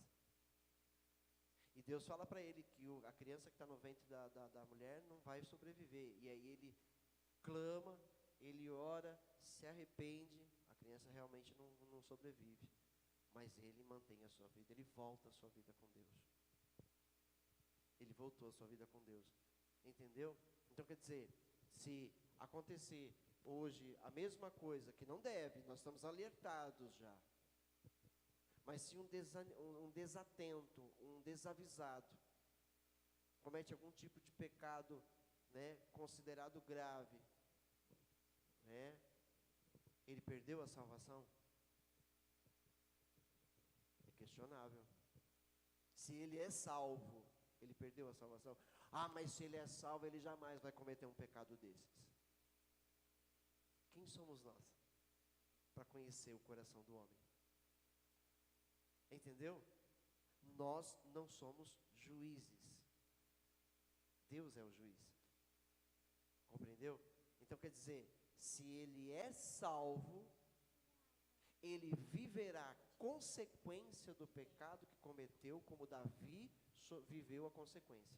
E Deus fala para ele que a criança que está no ventre da mulher não vai sobreviver. E aí ele clama, ele ora, se arrepende, a criança realmente não sobrevive. Mas ele mantém a sua vida, ele volta a sua vida com Deus. Ele voltou a sua vida com Deus. Entendeu? Então, quer dizer, se acontecer hoje a mesma coisa, que não deve, nós estamos alertados já. Mas se um desatento, um desavisado, comete algum tipo de pecado, né, considerado grave, né, ele perdeu a salvação? questionável. Se ele é salvo, ele perdeu a salvação? Ah, mas se ele é salvo, ele jamais vai cometer um pecado desses. Quem somos nós para conhecer o coração do homem? Entendeu? Nós não somos juízes. Deus é o juiz. Compreendeu? Então quer dizer, se ele é salvo, ele viverá a consequência do pecado que cometeu, como Davi viveu a consequência.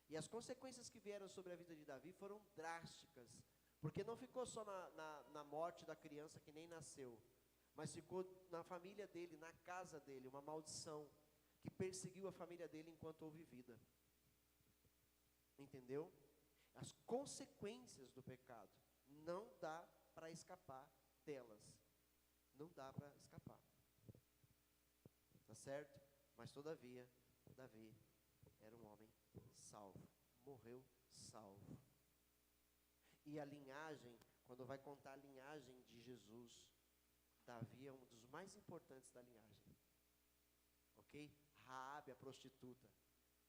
E as consequências que vieram sobre a vida de Davi foram drásticas, porque não ficou só na morte da criança que nem nasceu, mas ficou na família dele, na casa dele, uma maldição que perseguiu a família dele enquanto houve vida. Entendeu? As consequências do pecado, não dá para escapar delas. Não dá para escapar. Tá certo? Mas todavia, Davi era um homem salvo. Morreu salvo. E a linhagem, quando vai contar a linhagem de Jesus, Davi é um dos mais importantes da linhagem. Ok? Raabe, a prostituta,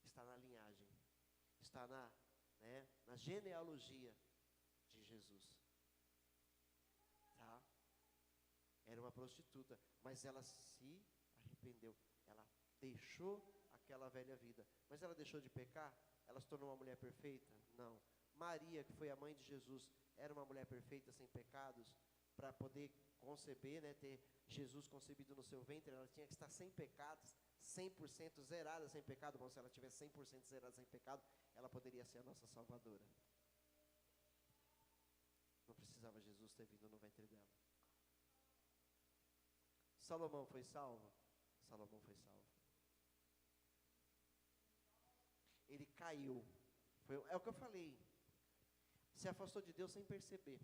está na linhagem. Está na genealogia de Jesus. Tá? Era uma prostituta, mas ela se arrependeu. Ela deixou aquela velha vida. Mas ela deixou de pecar? Ela se tornou uma mulher perfeita? Não. Maria, que foi a mãe de Jesus, era uma mulher perfeita, sem pecados, para poder conceber, ter Jesus concebido no seu ventre. Ela tinha que estar sem pecados, 100% zerada sem pecado. Bom, se ela tivesse 100% zerada sem pecado, ela poderia ser a nossa salvadora. Não precisava Jesus ter vindo no ventre dela. Salomão foi salvo? Salomão foi salvo. Ele caiu. É o que eu falei. Se afastou de Deus sem perceber.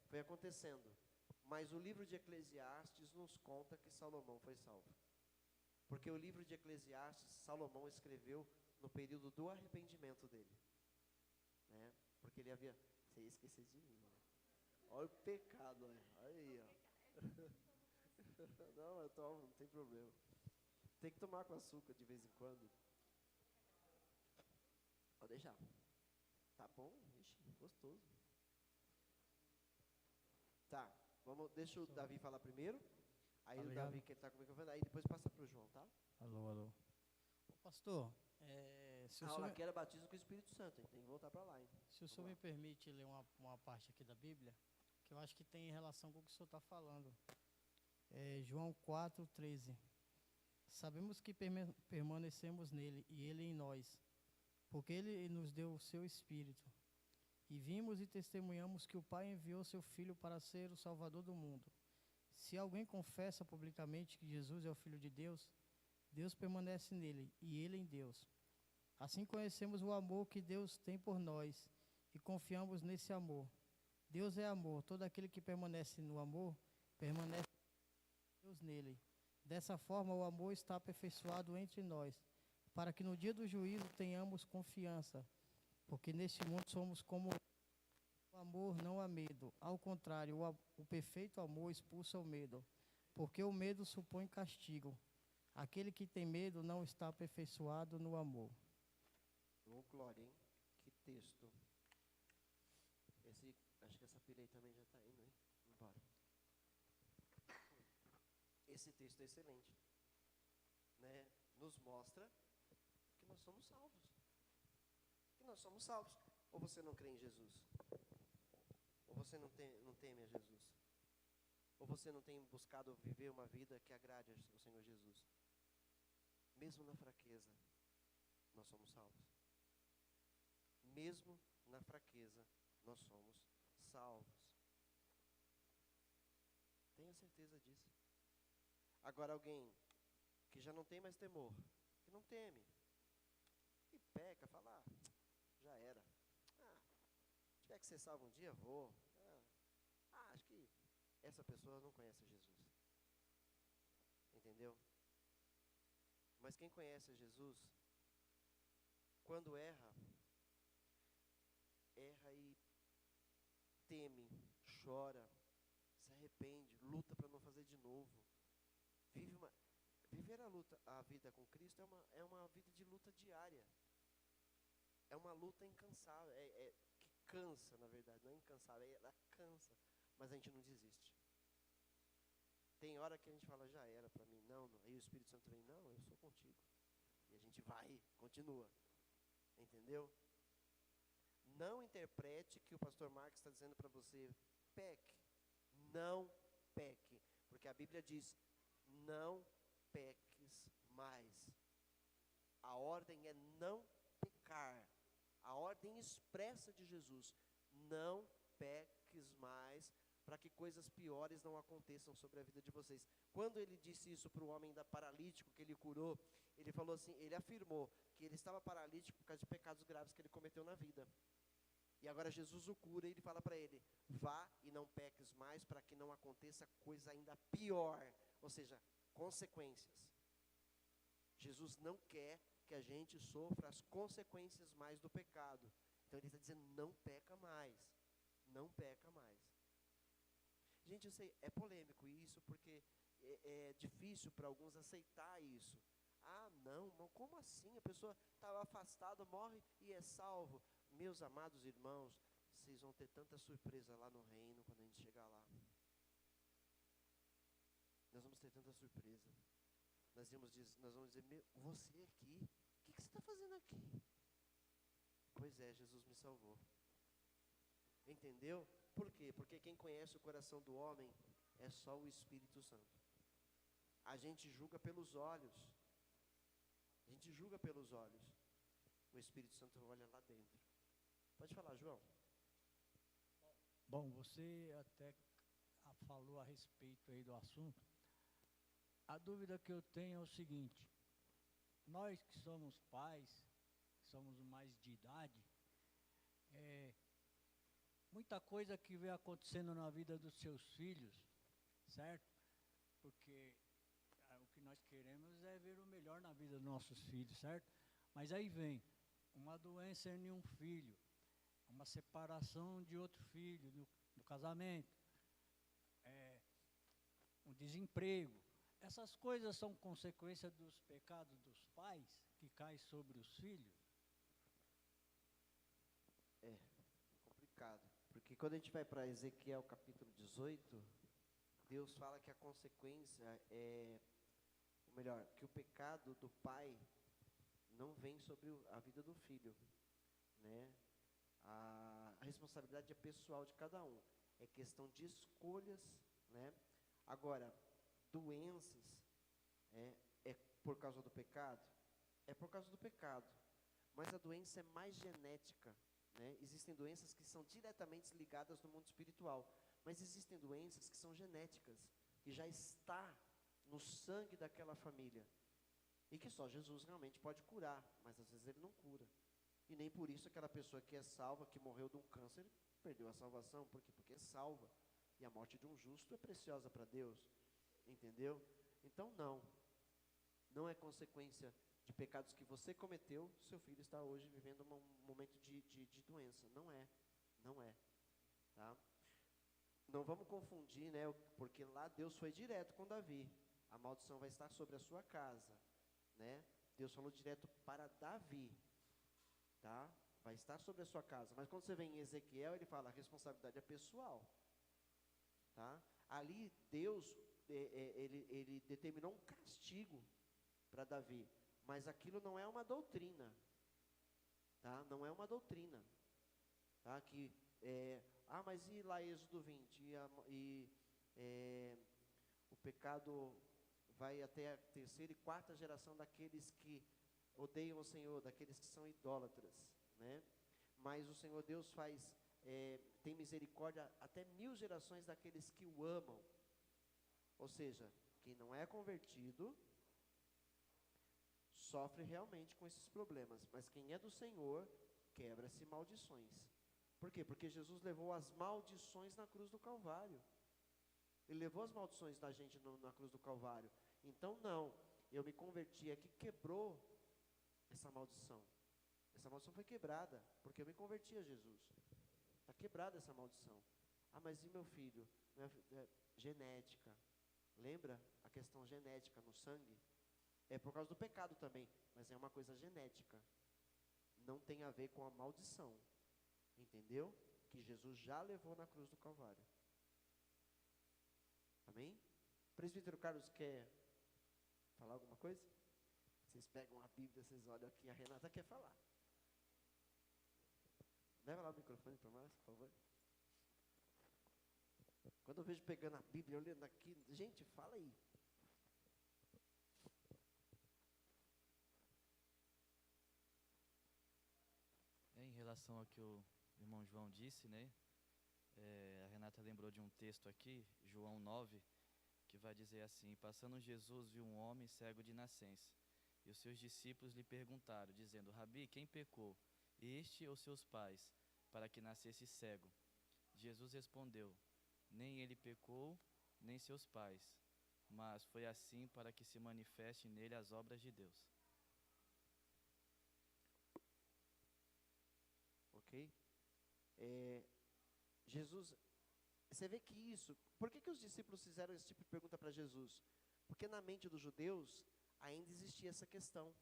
Foi acontecendo. Mas o livro de Eclesiastes nos conta que Salomão foi salvo. Porque o livro de Eclesiastes, Salomão escreveu no período do arrependimento dele. Porque ele havia... Você ia esquecer de mim. Olha o pecado. Olha aí. Não, eu tomo, não tem problema. Tem que tomar com açúcar de vez em quando. Pode deixar. Tá bom? Ixi, gostoso. Tá, deixa o Davi falar primeiro. Aí o Davi, que ele está com o microfone, aí depois passa para o João, tá? Alô. Pastor, se o senhor... aqui era batismo com o Espírito Santo, hein? Tem que voltar para lá, hein? Se o senhor me permite ler uma parte aqui da Bíblia, que eu acho que tem relação com o que o senhor está falando. João 4:13. Sabemos que permanecemos nele e ele em nós, porque ele nos deu o seu Espírito. E vimos e testemunhamos que o Pai enviou seu Filho para ser o Salvador do mundo. Se alguém confessa publicamente que Jesus é o Filho de Deus, Deus permanece nele e ele em Deus. Assim conhecemos o amor que Deus tem por nós e confiamos nesse amor. Deus é amor. Todo aquele que permanece no amor, permanece Deus nele. Dessa forma, o amor está aperfeiçoado entre nós, para que no dia do juízo tenhamos confiança, porque neste mundo somos como o amor não há medo. Ao contrário, o perfeito amor expulsa o medo, porque o medo supõe castigo. Aquele que tem medo não está aperfeiçoado no amor. Oh, glória, hein? Que texto. Acho que essa pilha aí também já está indo, hein? Embora. Esse texto é excelente. Nos mostra que nós somos salvos. Que nós somos salvos. Ou você não crê em Jesus? Ou você não teme a Jesus? Ou você não tem buscado viver uma vida que agrade ao Senhor Jesus? Mesmo na fraqueza, nós somos salvos. Mesmo na fraqueza, nós somos salvos. Tenha certeza disso. Agora alguém que já não tem mais temor, que não teme, e peca, fala, já era. Se tiver que ser salvo um dia, vou. Acho que essa pessoa não conhece Jesus. Entendeu? Mas quem conhece Jesus, quando erra e teme, chora, se arrepende, luta para não fazer de novo. Viver a vida com Cristo é uma vida de luta diária. É uma luta incansável, que cansa, na verdade, não é incansável, ela cansa, mas a gente não desiste. Tem hora que a gente fala, já era para mim, não, aí o Espírito Santo vem, não, eu sou contigo. E a gente vai, continua, entendeu? Não interprete que o pastor Marcos está dizendo para você, peque, não peque, porque a Bíblia diz, não peques mais. A ordem é não pecar. A ordem expressa de Jesus, não peques mais, para que coisas piores não aconteçam sobre a vida de vocês. Quando ele disse isso para o homem paralítico que ele curou, ele falou assim, ele afirmou que ele estava paralítico por causa de pecados graves que ele cometeu na vida. E agora Jesus o cura e ele fala para ele, vá e não peques mais, para que não aconteça coisa ainda pior, ou seja, consequências. Jesus não quer que a gente sofra as consequências mais do pecado. Então ele está dizendo, não peca mais, não peca mais. Gente, eu sei, é polêmico isso, porque é difícil para alguns aceitar isso. Ah, não, como assim? A pessoa estava afastada, morre e é salvo. Meus amados irmãos, vocês vão ter tanta surpresa lá no reino, quando a gente chegar lá. Nós vamos ter tanta surpresa. Nós vamos dizer, você aqui? O que você está fazendo aqui? Pois é, Jesus me salvou. Entendeu? Por quê? Porque quem conhece o coração do homem é só o Espírito Santo. A gente julga pelos olhos. A gente julga pelos olhos. O Espírito Santo olha lá dentro. Pode falar, João. Bom, você até falou a respeito aí do assunto. A dúvida que eu tenho é o seguinte, nós que somos pais, somos mais de idade, muita coisa que vem acontecendo na vida dos seus filhos, certo? Porque o que nós queremos é ver o melhor na vida dos nossos filhos, certo? Mas aí vem uma doença em um filho, uma separação de outro filho, do casamento, um desemprego. Essas coisas são consequência dos pecados dos pais que caem sobre os filhos? É complicado, porque quando a gente vai para Ezequiel capítulo 18, Deus fala que a consequência que o pecado do pai não vem sobre a vida do filho, né? A responsabilidade é pessoal de cada um, é questão de escolhas, né? Agora, doenças é por causa do pecado? É por causa do pecado, mas a doença é mais genética, né? Existem doenças que são diretamente ligadas no mundo espiritual, mas existem doenças que são genéticas, que já está no sangue daquela família, e que só Jesus realmente pode curar, mas às vezes ele não cura, e nem por isso aquela pessoa que é salva, que morreu de um câncer, perdeu a salvação. Por quê? Porque é salva, e a morte de um justo é preciosa para Deus, entendeu? Então não é consequência de pecados que você cometeu, seu filho está hoje vivendo um momento de doença. Não é, tá? Não vamos confundir, né? Porque lá Deus foi direto com Davi, a maldição vai estar sobre a sua casa, né? Deus falou direto para Davi, tá? Vai estar sobre a sua casa, mas quando você vem em Ezequiel, ele fala, a responsabilidade é pessoal, tá? Ali Deus, ele determinou um castigo para Davi, mas aquilo não é uma doutrina, tá? Não é uma doutrina, tá? Mas e lá Êxodo 20, o pecado vai até a terceira e quarta geração daqueles que odeiam o Senhor, daqueles que são idólatras, né? Mas o Senhor Deus tem misericórdia até 1000 gerações daqueles que o amam. Ou seja, quem não é convertido sofre realmente com esses problemas, mas quem é do Senhor quebra-se maldições. Por quê? Porque Jesus levou as maldições na cruz do Calvário. Ele levou as maldições da gente na cruz do Calvário. Então eu me converti aqui, quebrou essa maldição. Essa maldição foi quebrada, porque eu me converti a Jesus. Está quebrada essa maldição. Mas e meu filho? Genética. Lembra a questão genética no sangue? É por causa do pecado também, mas é uma coisa genética. Não tem a ver com a maldição. Entendeu? Que Jesus já levou na cruz do Calvário. Amém? Presbítero Carlos quer falar alguma coisa? Vocês pegam a Bíblia, vocês olham aqui, a Renata quer falar. Leva lá o microfone para nós, por favor. Quando eu vejo pegando a Bíblia, olhando aqui, gente, fala aí. Em relação ao que o irmão João disse, né? A Renata lembrou de um texto aqui, João 9, que vai dizer assim: passando Jesus viu um homem cego de nascença, e os seus discípulos lhe perguntaram, dizendo: Rabi, quem pecou, este ou seus pais, para que nascesse cego? Jesus respondeu: nem ele pecou, nem seus pais, mas foi assim para que se manifeste nele as obras de Deus. Ok? Jesus, você vê que isso, por que os discípulos fizeram esse tipo de pergunta para Jesus? Porque na mente dos judeus ainda existia essa questão.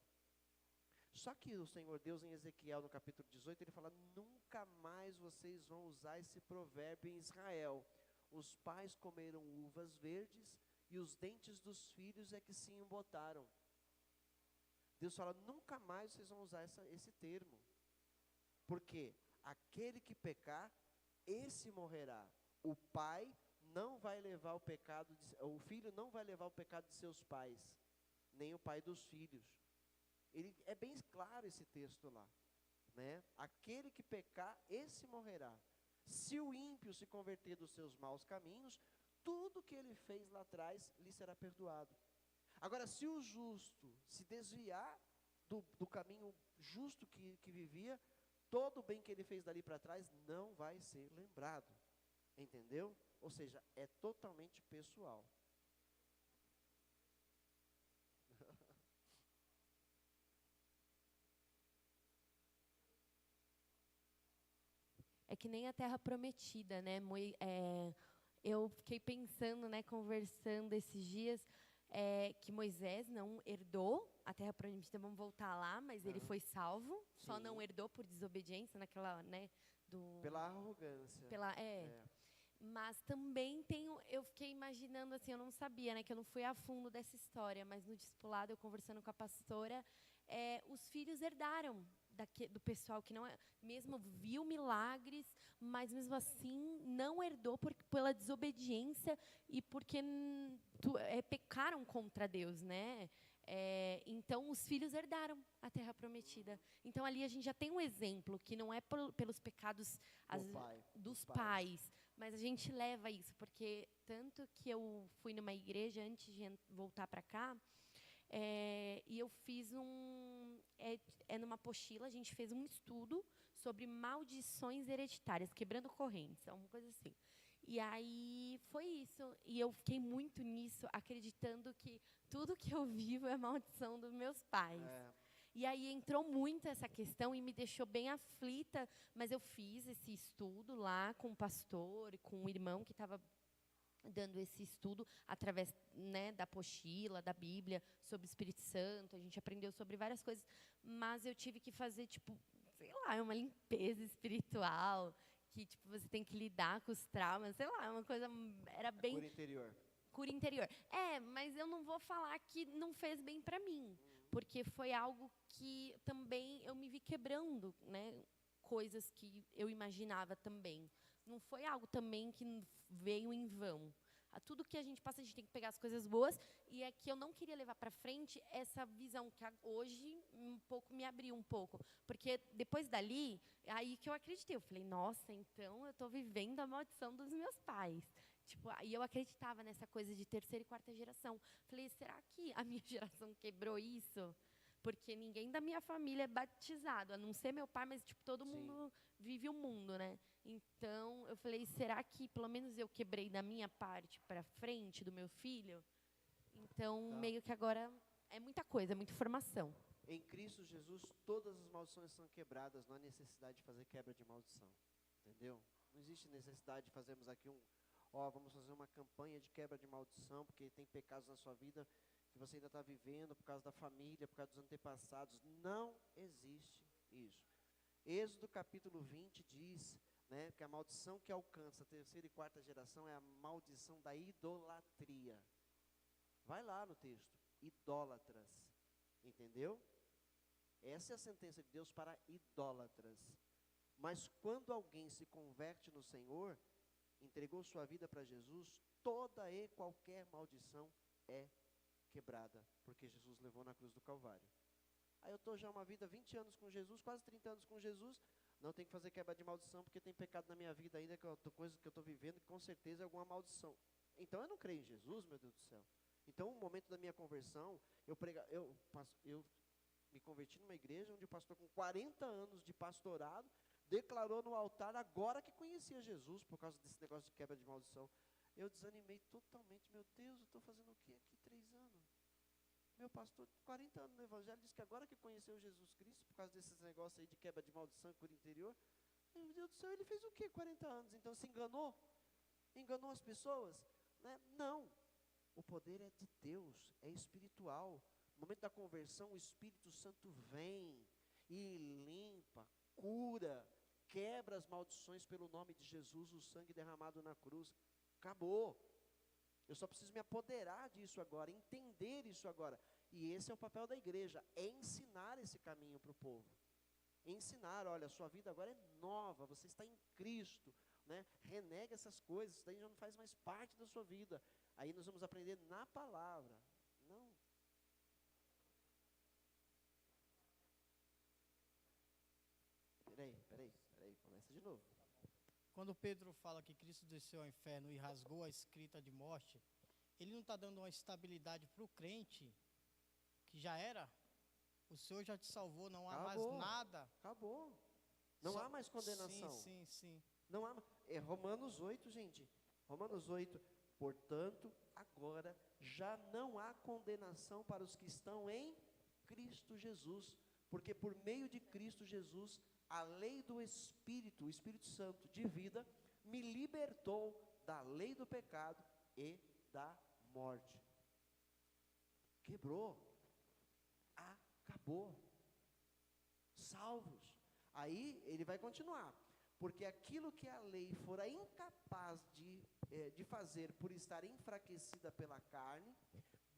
Só que o Senhor Deus, em Ezequiel, no capítulo 18, ele fala: nunca mais vocês vão usar esse provérbio em Israel. Os pais comeram uvas verdes e os dentes dos filhos é que se embotaram. Deus fala: nunca mais vocês vão usar esse termo. Porque aquele que pecar, esse morrerá. O pai não vai levar o pecado, o filho não vai levar o pecado de seus pais, nem o pai dos filhos. É bem claro esse texto lá, né? Aquele que pecar, esse morrerá. Se o ímpio se converter dos seus maus caminhos, tudo que ele fez lá atrás lhe será perdoado. Agora, se o justo se desviar do caminho justo que vivia, todo o bem que ele fez dali para trás não vai ser lembrado. Entendeu? Ou seja, é totalmente pessoal. É que nem a Terra Prometida, né? Eu fiquei pensando, né, conversando esses dias, que Moisés não herdou a Terra Prometida, vamos voltar lá, mas ele foi salvo, só Sim. não herdou por desobediência naquela, né, pela arrogância. Mas também eu fiquei imaginando assim, eu não sabia, né, que eu não fui a fundo dessa história, mas no discipulado, eu conversando com a pastora, os filhos herdaram do pessoal que não mesmo viu milagres, mas mesmo assim não herdou pela desobediência e porque pecaram contra Deus, né? Então os filhos herdaram a Terra Prometida. Então ali a gente já tem um exemplo que não é pelos pecados dos pais, mas a gente leva isso, porque tanto que eu fui numa igreja antes de voltar para cá, e eu fiz numa apostila, a gente fez um estudo sobre maldições hereditárias, quebrando correntes, uma coisa assim. E aí foi isso, e eu fiquei muito nisso, acreditando que tudo que eu vivo é maldição dos meus pais. E aí entrou muito essa questão e me deixou bem aflita, mas eu fiz esse estudo lá com o pastor, com o irmão que estava dando esse estudo através, né, da apostila, da Bíblia, sobre o Espírito Santo. A gente aprendeu sobre várias coisas, mas eu tive que fazer, tipo, sei lá, uma limpeza espiritual, que tipo, você tem que lidar com os traumas, sei lá, uma coisa, era bem... Cura interior. Cura interior. Mas eu não vou falar que não fez bem para mim, porque foi algo que também eu me vi quebrando, né, coisas que eu imaginava também. Não foi algo também que veio em vão. A tudo que a gente passa, a gente tem que pegar as coisas boas, e é que eu não queria levar para frente essa visão que hoje um pouco me abriu um pouco, porque depois dali, aí que eu acreditei, eu falei: nossa, então eu estou vivendo a maldição dos meus pais. Tipo, aí eu acreditava nessa coisa de terceira e quarta geração. Falei: será que a minha geração quebrou isso? Porque ninguém da minha família é batizado, a não ser meu pai, mas tipo, todo mundo vive o mundo, né? Então, eu falei: será que pelo menos eu quebrei da minha parte para frente do meu filho? Então, meio que agora é muita coisa, é muita informação. Em Cristo Jesus, todas as maldições são quebradas, não há necessidade de fazer quebra de maldição. Entendeu? Não existe necessidade de fazermos aqui vamos fazer uma campanha de quebra de maldição, porque tem pecados na sua vida que você ainda está vivendo por causa da família, por causa dos antepassados. Não existe isso. Êxodo capítulo 20 diz, né, que a maldição que alcança a terceira e quarta geração é a maldição da idolatria. Vai lá no texto, idólatras, entendeu? Essa é a sentença de Deus para idólatras. Mas quando alguém se converte no Senhor, entregou sua vida para Jesus, toda e qualquer maldição é quebrada, porque Jesus levou na cruz do Calvário. Aí eu estou já uma vida, 20 anos com Jesus, quase 30 anos com Jesus, não tenho que fazer quebra de maldição, porque tem pecado na minha vida ainda, coisas que eu estou vivendo, que com certeza é alguma maldição. Então eu não creio em Jesus, meu Deus do céu. Então, o momento da minha conversão, eu me converti numa igreja onde o pastor com 40 anos de pastorado, declarou no altar agora que conhecia Jesus, por causa desse negócio de quebra de maldição. Eu desanimei totalmente. Meu Deus, eu estou fazendo o que aqui 3 anos? Meu pastor, 40 anos no evangelho, disse que agora que conheceu Jesus Cristo, por causa desses negócios aí de quebra de maldição e cura interior, meu Deus do céu, ele fez o que 40 anos? Então se enganou? Enganou as pessoas? Né? Não. O poder é de Deus, é espiritual. No momento da conversão, o Espírito Santo vem e limpa, cura, quebra as maldições pelo nome de Jesus, o sangue derramado na cruz. Acabou. Eu só preciso me apoderar disso agora, entender isso agora. E esse é o papel da igreja, é ensinar esse caminho para o povo. Ensinar, olha, a sua vida agora é nova, você está em Cristo, né? Renega essas coisas, isso daí já não faz mais parte da sua vida. Aí nós vamos aprender na palavra. Não. Peraí, começa de novo. Quando Pedro fala que Cristo desceu ao inferno e rasgou a escrita de morte, ele não está dando uma estabilidade para o crente, que já era. O Senhor já te salvou, não há mais nada. Acabou. Não há mais condenação. Sim. Não há, é Romanos 8, gente. Romanos 8. Portanto, agora já não há condenação para os que estão em Cristo Jesus. Porque por meio de Cristo Jesus, a lei do Espírito, o Espírito Santo de vida, me libertou da lei do pecado e da morte. Quebrou. Acabou. Salvos. Aí ele vai continuar. Porque aquilo que a lei fora incapaz de fazer por estar enfraquecida pela carne,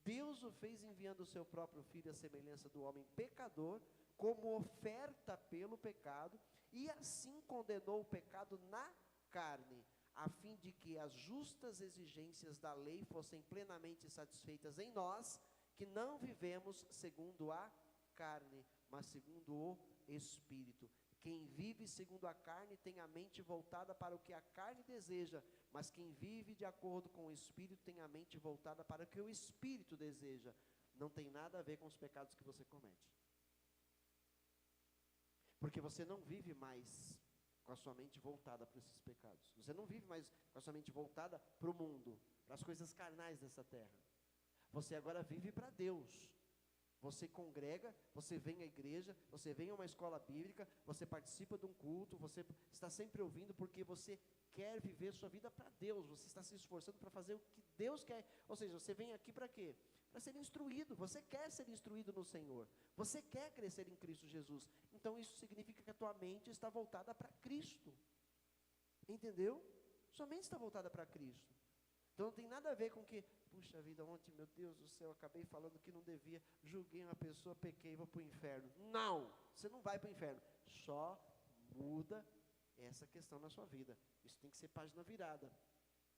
Deus o fez enviando o seu próprio Filho à semelhança do homem pecador, como oferta pelo pecado, e assim condenou o pecado na carne, a fim de que as justas exigências da lei fossem plenamente satisfeitas em nós, que não vivemos segundo a carne, mas segundo o Espírito. Quem vive segundo a carne tem a mente voltada para o que a carne deseja, mas quem vive de acordo com o Espírito tem a mente voltada para o que o Espírito deseja. Não tem nada a ver com os pecados que você comete. Porque você não vive mais com a sua mente voltada para esses pecados. Você não vive mais com a sua mente voltada para o mundo, para as coisas carnais dessa terra. Você agora vive para Deus. Você congrega, você vem à igreja, você vem a uma escola bíblica, você participa de um culto, você está sempre ouvindo porque você quer viver sua vida para Deus, você está se esforçando para fazer o que Deus quer. Ou seja, você vem aqui para quê? Para ser instruído, você quer ser instruído no Senhor, você quer crescer em Cristo Jesus. Então isso significa que a tua mente está voltada para Cristo. Entendeu? Sua mente está voltada para Cristo. Então não tem nada a ver com que, puxa vida, ontem, meu Deus do céu, acabei falando que não devia, julguei uma pessoa, pequei, vou para o inferno. Não, você não vai para o inferno. Só muda essa questão na sua vida. Isso tem que ser página virada.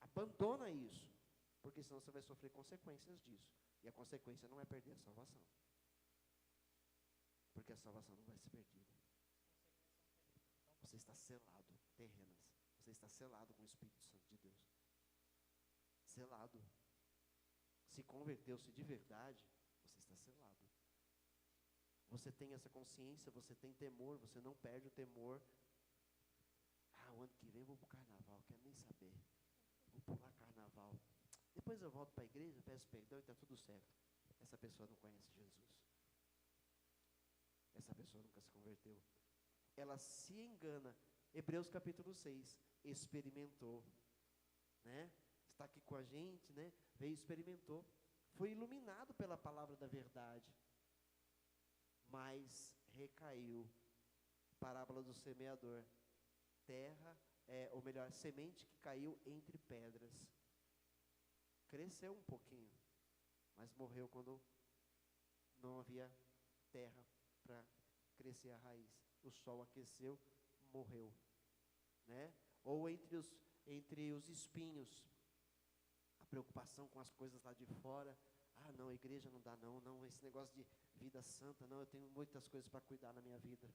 Abandona isso, porque senão você vai sofrer consequências disso. E a consequência não é perder a salvação. Porque a salvação não vai ser perdida. Você está selado, terrenas. Você está selado com o Espírito Santo de Deus. Selado. Se converteu-se de verdade, você está selado. Você tem essa consciência, você tem temor, você não perde o temor. O ano que vem eu vou para o carnaval, quero nem saber. Vou pular carnaval. Depois eu volto para a igreja, peço perdão e está tudo certo. Essa pessoa não conhece Jesus. Essa pessoa nunca se converteu. Ela se engana. Hebreus capítulo 6, experimentou, né? Está aqui com a gente, né? Veio, experimentou, foi iluminado pela palavra da verdade, mas recaiu. Parábola do semeador. Terra, ou melhor, semente que caiu entre pedras. Cresceu um pouquinho, mas morreu quando não havia terra para crescer a raiz. O sol aqueceu, morreu, né? Ou entre os espinhos, a preocupação com as coisas lá de fora. Ah, não, a igreja não dá, não, esse negócio de vida santa, não, eu tenho muitas coisas para cuidar na minha vida.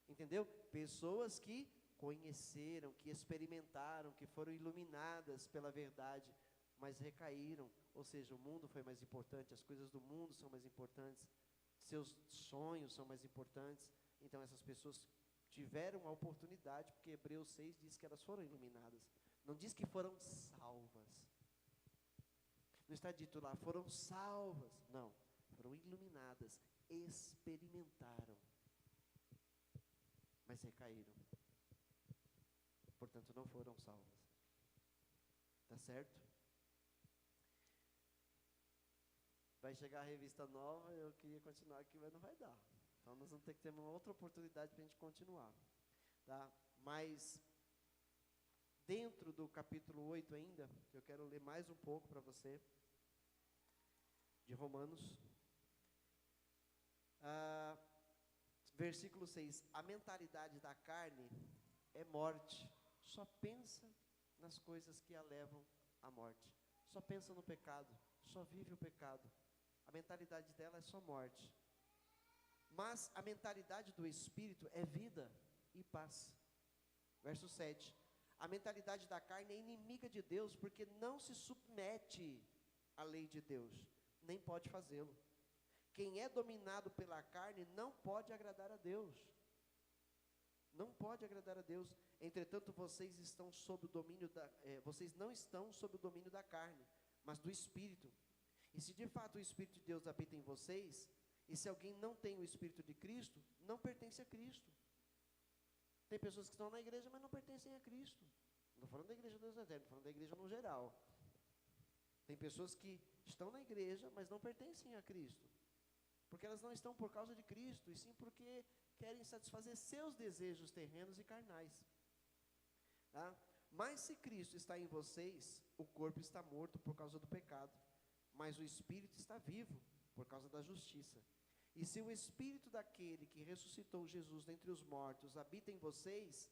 Entendeu? Pessoas que conheceram, que experimentaram, que foram iluminadas pela verdade, mas recaíram. Ou seja, o mundo foi mais importante, as coisas do mundo são mais importantes, seus sonhos são mais importantes. Então essas pessoas tiveram a oportunidade, porque Hebreus 6 diz que elas foram iluminadas. Não diz que foram salvas. Não está dito lá, foram salvas. Não, foram iluminadas, experimentaram, mas recaíram. Portanto, não foram salvas. Tá certo? Vai chegar a revista nova, eu queria continuar aqui, mas não vai dar. Então, nós vamos ter que ter uma outra oportunidade para a gente continuar. Tá? Mas, dentro do capítulo 8 ainda, eu quero ler mais um pouco para você, de Romanos. Versículo 6. A mentalidade da carne é morte. Só pensa nas coisas que a levam à morte. Só pensa no pecado. Só vive o pecado. A mentalidade dela é só morte. Mas a mentalidade do Espírito é vida e paz. Verso 7. A mentalidade da carne é inimiga de Deus, porque não se submete à lei de Deus, nem pode fazê-lo. Quem é dominado pela carne não pode agradar a Deus. Não pode agradar a Deus. Entretanto, vocês não estão sob o domínio da carne, mas do Espírito. E se de fato o Espírito de Deus habita em vocês, e se alguém não tem o Espírito de Cristo, não pertence a Cristo. Tem pessoas que estão na igreja, mas não pertencem a Cristo. Não estou falando da igreja do Deus eterno, estou falando da igreja no geral. Tem pessoas que estão na igreja, mas não pertencem a Cristo. Porque elas não estão por causa de Cristo, e sim porque querem satisfazer seus desejos terrenos e carnais. Tá? Mas se Cristo está em vocês, o corpo está morto por causa do pecado, mas o Espírito está vivo por causa da justiça. E se o Espírito daquele que ressuscitou Jesus dentre os mortos habita em vocês,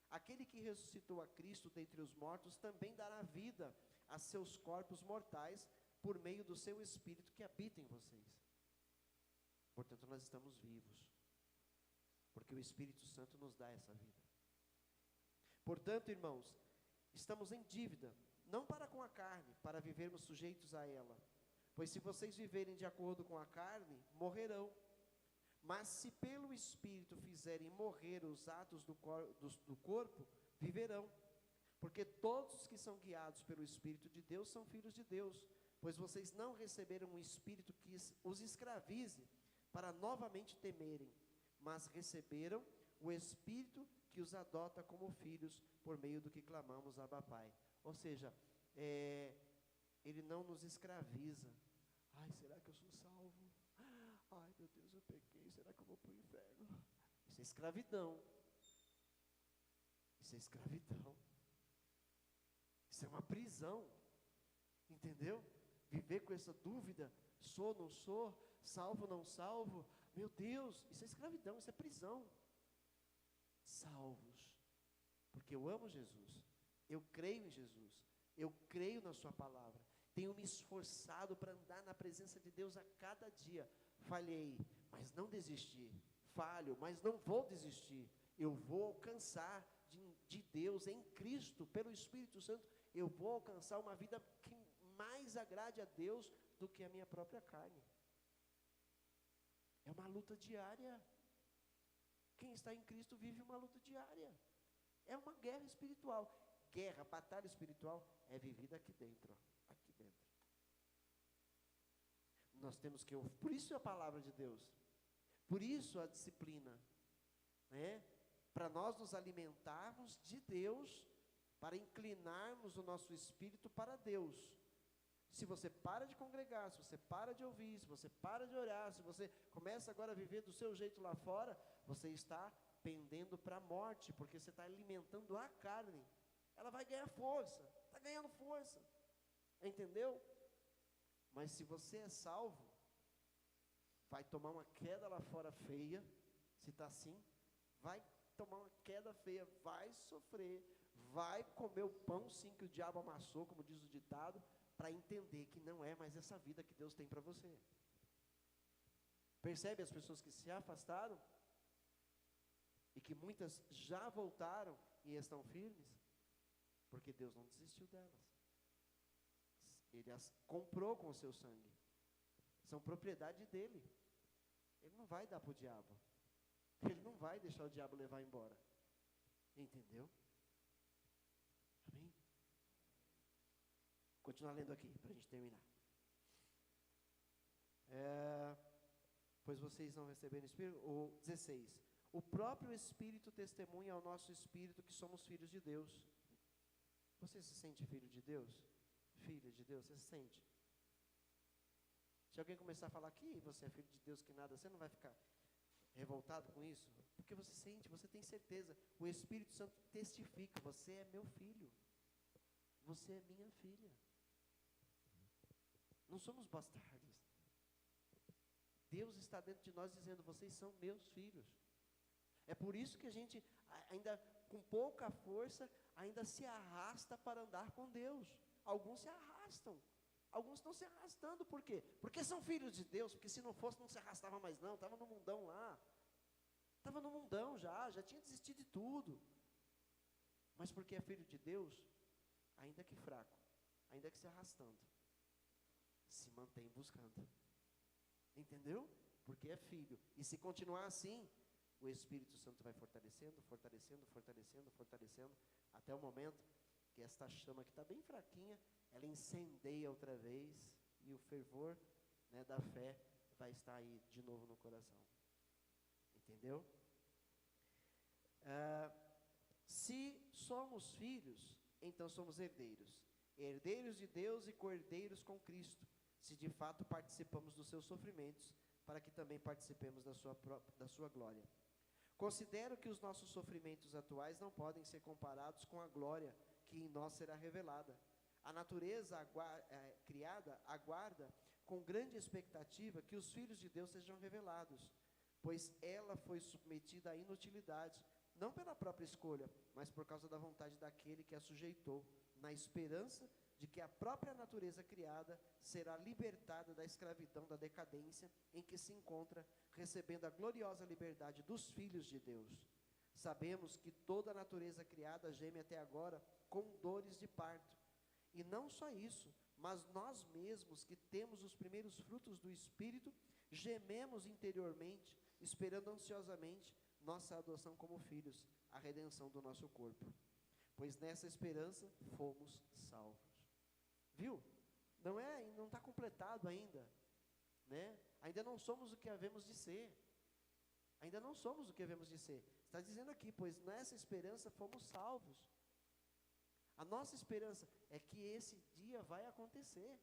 aquele que ressuscitou a Cristo dentre os mortos também dará vida a seus corpos mortais por meio do seu Espírito que habita em vocês. Portanto, nós estamos vivos, porque o Espírito Santo nos dá essa vida. Portanto, irmãos, estamos em dívida, não para com a carne, para vivermos sujeitos a ela. Pois se vocês viverem de acordo com a carne, morrerão. Mas se pelo Espírito fizerem morrer os atos do corpo, viverão. Porque todos os que são guiados pelo Espírito de Deus são filhos de Deus. Pois vocês não receberam um Espírito que os escravize, para novamente temerem, mas receberam o Espírito que os adota como filhos, por meio do que clamamos Abba Pai. Ou seja, Ele não nos escraviza. Ai, será que eu sou salvo? Ai, meu Deus, eu pequei, será que eu vou para o inferno? Isso é escravidão. Isso é escravidão. Isso é uma prisão. Entendeu? Viver com essa dúvida, sou, não sou, salvo, não salvo, meu Deus, isso é escravidão, isso é prisão. Salvos, porque eu amo Jesus, eu creio em Jesus, eu creio na sua palavra, tenho me esforçado para andar na presença de Deus a cada dia. Falhei, mas não desisti, falho, mas não vou desistir, eu vou alcançar de Deus em Cristo, pelo Espírito Santo, eu vou alcançar uma vida que mais agrade a Deus do que a minha própria carne. É uma luta diária. Quem está em Cristo vive uma luta diária. É uma guerra espiritual. Guerra, batalha espiritual é vivida aqui dentro, ó, aqui dentro. Nós temos que, por isso a palavra de Deus, por isso a disciplina, né? Para nós nos alimentarmos de Deus, para inclinarmos o nosso espírito para Deus. Se você para de congregar, se você para de ouvir, se você para de orar, se você começa agora a viver do seu jeito lá fora, você está pendendo para a morte, porque você está alimentando a carne. Ela vai ganhar força, está ganhando força, entendeu? Mas se você é salvo, vai tomar uma queda lá fora feia, se está assim, vai tomar uma queda feia, vai sofrer, vai comer o pão sim que o diabo amassou, como diz o ditado, para entender que não é mais essa vida que Deus tem para você. Percebe as pessoas que se afastaram? E que muitas já voltaram e estão firmes? Porque Deus não desistiu delas. Ele as comprou com o seu sangue. São propriedade dele. Ele não vai dar para o diabo. Ele não vai deixar o diabo levar embora. Entendeu? Amém? Continuar lendo aqui, para a gente terminar. Pois vocês não receberam o Espírito. O 16. O próprio Espírito testemunha ao nosso Espírito que somos filhos de Deus. Você se sente filho de Deus? Filha de Deus, você se sente? Se alguém começar a falar que você é filho de Deus, que nada, você não vai ficar revoltado com isso? Porque você sente, você tem certeza. O Espírito Santo testifica, você é meu filho. Você é minha filha. Não somos bastardos. Deus está dentro de nós dizendo, vocês são meus filhos. É por isso que a gente, ainda com pouca força, ainda se arrasta para andar com Deus. Alguns se arrastam. Alguns estão se arrastando, por quê? Porque são filhos de Deus, porque se não fosse, não se arrastava mais não, estava no mundão lá. Estava no mundão já tinha desistido de tudo. Mas porque é filho de Deus, ainda que fraco, ainda que se arrastando, se mantém buscando. Entendeu? Porque é filho. E se continuar assim, o Espírito Santo vai fortalecendo, fortalecendo, fortalecendo, fortalecendo, até o momento que esta chama que está bem fraquinha, ela incendeia outra vez, e o fervor, né, da fé vai estar aí de novo no coração. Entendeu? Se somos filhos, então somos herdeiros. Herdeiros de Deus e co-herdeiros com Cristo, se de fato participamos dos seus sofrimentos, para que também participemos da sua glória. Considero que os nossos sofrimentos atuais não podem ser comparados com a glória que em nós será revelada. A natureza criada aguarda com grande expectativa que os filhos de Deus sejam revelados, pois ela foi submetida à inutilidade, não pela própria escolha, mas por causa da vontade daquele que a sujeitou, na esperança de que a própria natureza criada será libertada da escravidão, da decadência em que se encontra, recebendo a gloriosa liberdade dos filhos de Deus. Sabemos que toda a natureza criada geme até agora com dores de parto. E não só isso, mas nós mesmos que temos os primeiros frutos do Espírito, gememos interiormente, esperando ansiosamente nossa adoção como filhos, a redenção do nosso corpo. Pois nessa esperança fomos salvos. Viu? Não está completado ainda, né? Ainda não somos o que havemos de ser. Ainda não somos o que havemos de ser. Está dizendo aqui, pois nessa esperança fomos salvos. A nossa esperança é que esse dia vai acontecer.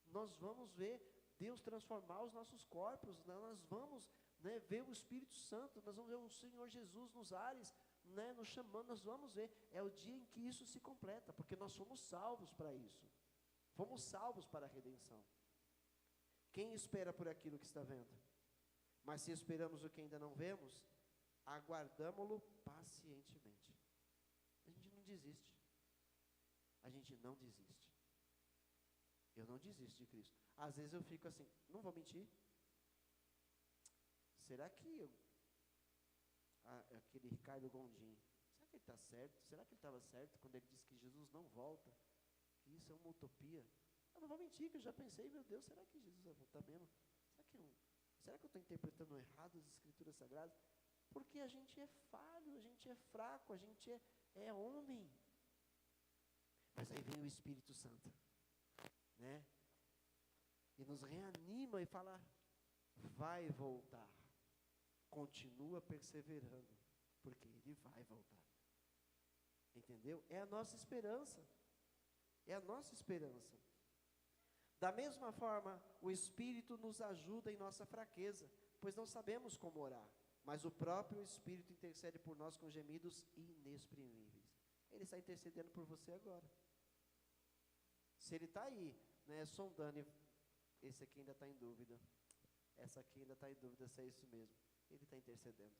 Nós vamos ver Deus transformar os nossos corpos, né? Nós vamos, né, ver o Espírito Santo, nós vamos ver o Senhor Jesus nos ares, né, nos chamando, nós vamos ver. É o dia em que isso se completa, porque nós somos salvos para isso. Fomos salvos para a redenção. Quem espera por aquilo que está vendo? Mas se esperamos o que ainda não vemos, aguardamo-lo pacientemente. A gente não desiste. A gente não desiste. Eu não desisto de Cristo. Às vezes eu fico assim, não vou mentir. Será que aquele Ricardo Gondim, será que ele está certo? Será que ele estava certo quando ele disse que Jesus não volta? Que isso é uma utopia? Eu não vou mentir, que eu já pensei, meu Deus, será que Jesus vai voltar mesmo? Será que eu estou interpretando errado as Escrituras Sagradas? Porque a gente é falho, a gente é fraco, a gente é homem. Mas aí vem o Espírito Santo, né? E nos reanima e fala, vai voltar. Continua perseverando, porque ele vai voltar. Entendeu? É a nossa esperança. É a nossa esperança. Da mesma forma, o Espírito nos ajuda em nossa fraqueza, pois não sabemos como orar, mas o próprio Espírito intercede por nós com gemidos inexprimíveis. Ele está intercedendo por você agora. Se ele está aí, né, sondando, esse aqui ainda está em dúvida, essa aqui ainda está em dúvida se é isso mesmo, ele está intercedendo.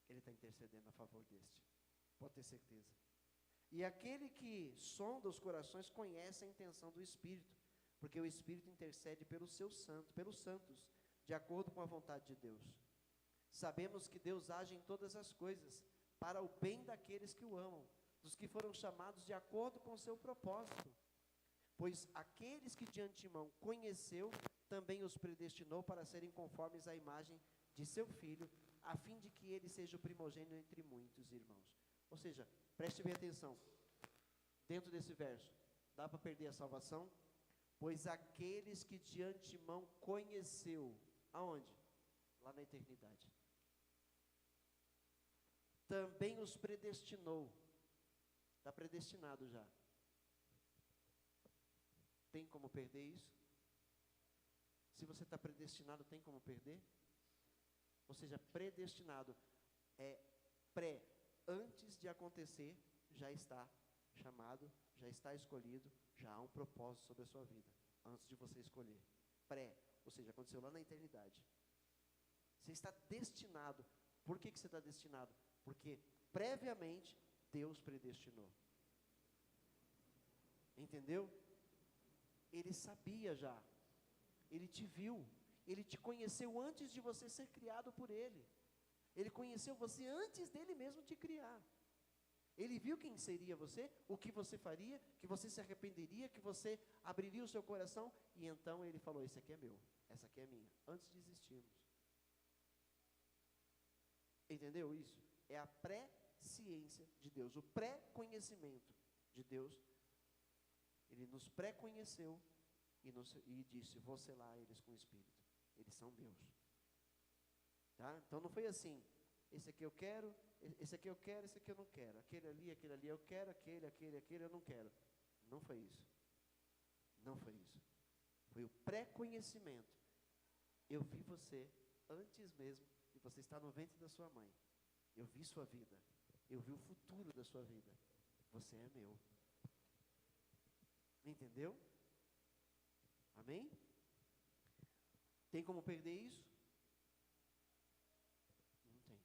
Ele está intercedendo a favor deste, pode ter certeza. E aquele que sonda os corações conhece a intenção do Espírito, porque o Espírito intercede pelos santos, de acordo com a vontade de Deus. Sabemos que Deus age em todas as coisas, para o bem daqueles que o amam, dos que foram chamados de acordo com o seu propósito. Pois aqueles que de antemão conheceu, também os predestinou para serem conformes à imagem de seu Filho, a fim de que ele seja o primogênito entre muitos irmãos. Ou seja, preste bem atenção, dentro desse verso, dá para perder a salvação? Pois aqueles que de antemão conheceu, aonde? Lá na eternidade. Também os predestinou, está predestinado já. Tem como perder isso? Se você está predestinado, tem como perder? Ou seja, predestinado é pré, antes de acontecer, já está chamado, já está escolhido, já há um propósito sobre a sua vida, antes de você escolher. Pré, ou seja, aconteceu lá na eternidade. Você está destinado. Por que você está destinado? Porque previamente Deus predestinou. Entendeu? Ele sabia já. Ele te viu. Ele te conheceu antes de você ser criado por Ele. Ele conheceu você antes dele mesmo te criar. Ele viu quem seria você, o que você faria, que você se arrependeria, que você abriria o seu coração, e então Ele falou, esse aqui é meu, essa aqui é minha, antes de existirmos. Entendeu isso? É a pré-ciência de Deus, o pré-conhecimento de Deus. Ele nos pré-conheceu e disse, vou selar eles com o Espírito. Eles são meus. Tá? Então não foi assim, esse aqui eu quero, esse aqui eu quero, esse aqui eu não quero. Aquele ali eu quero, aquele eu não quero. Não foi isso. Não foi isso. Foi o pré-conhecimento. Eu vi você antes mesmo de você estar no ventre da sua mãe. Eu vi sua vida. Eu vi o futuro da sua vida. Você é meu. Entendeu? Amém? Tem como perder isso? Não tem.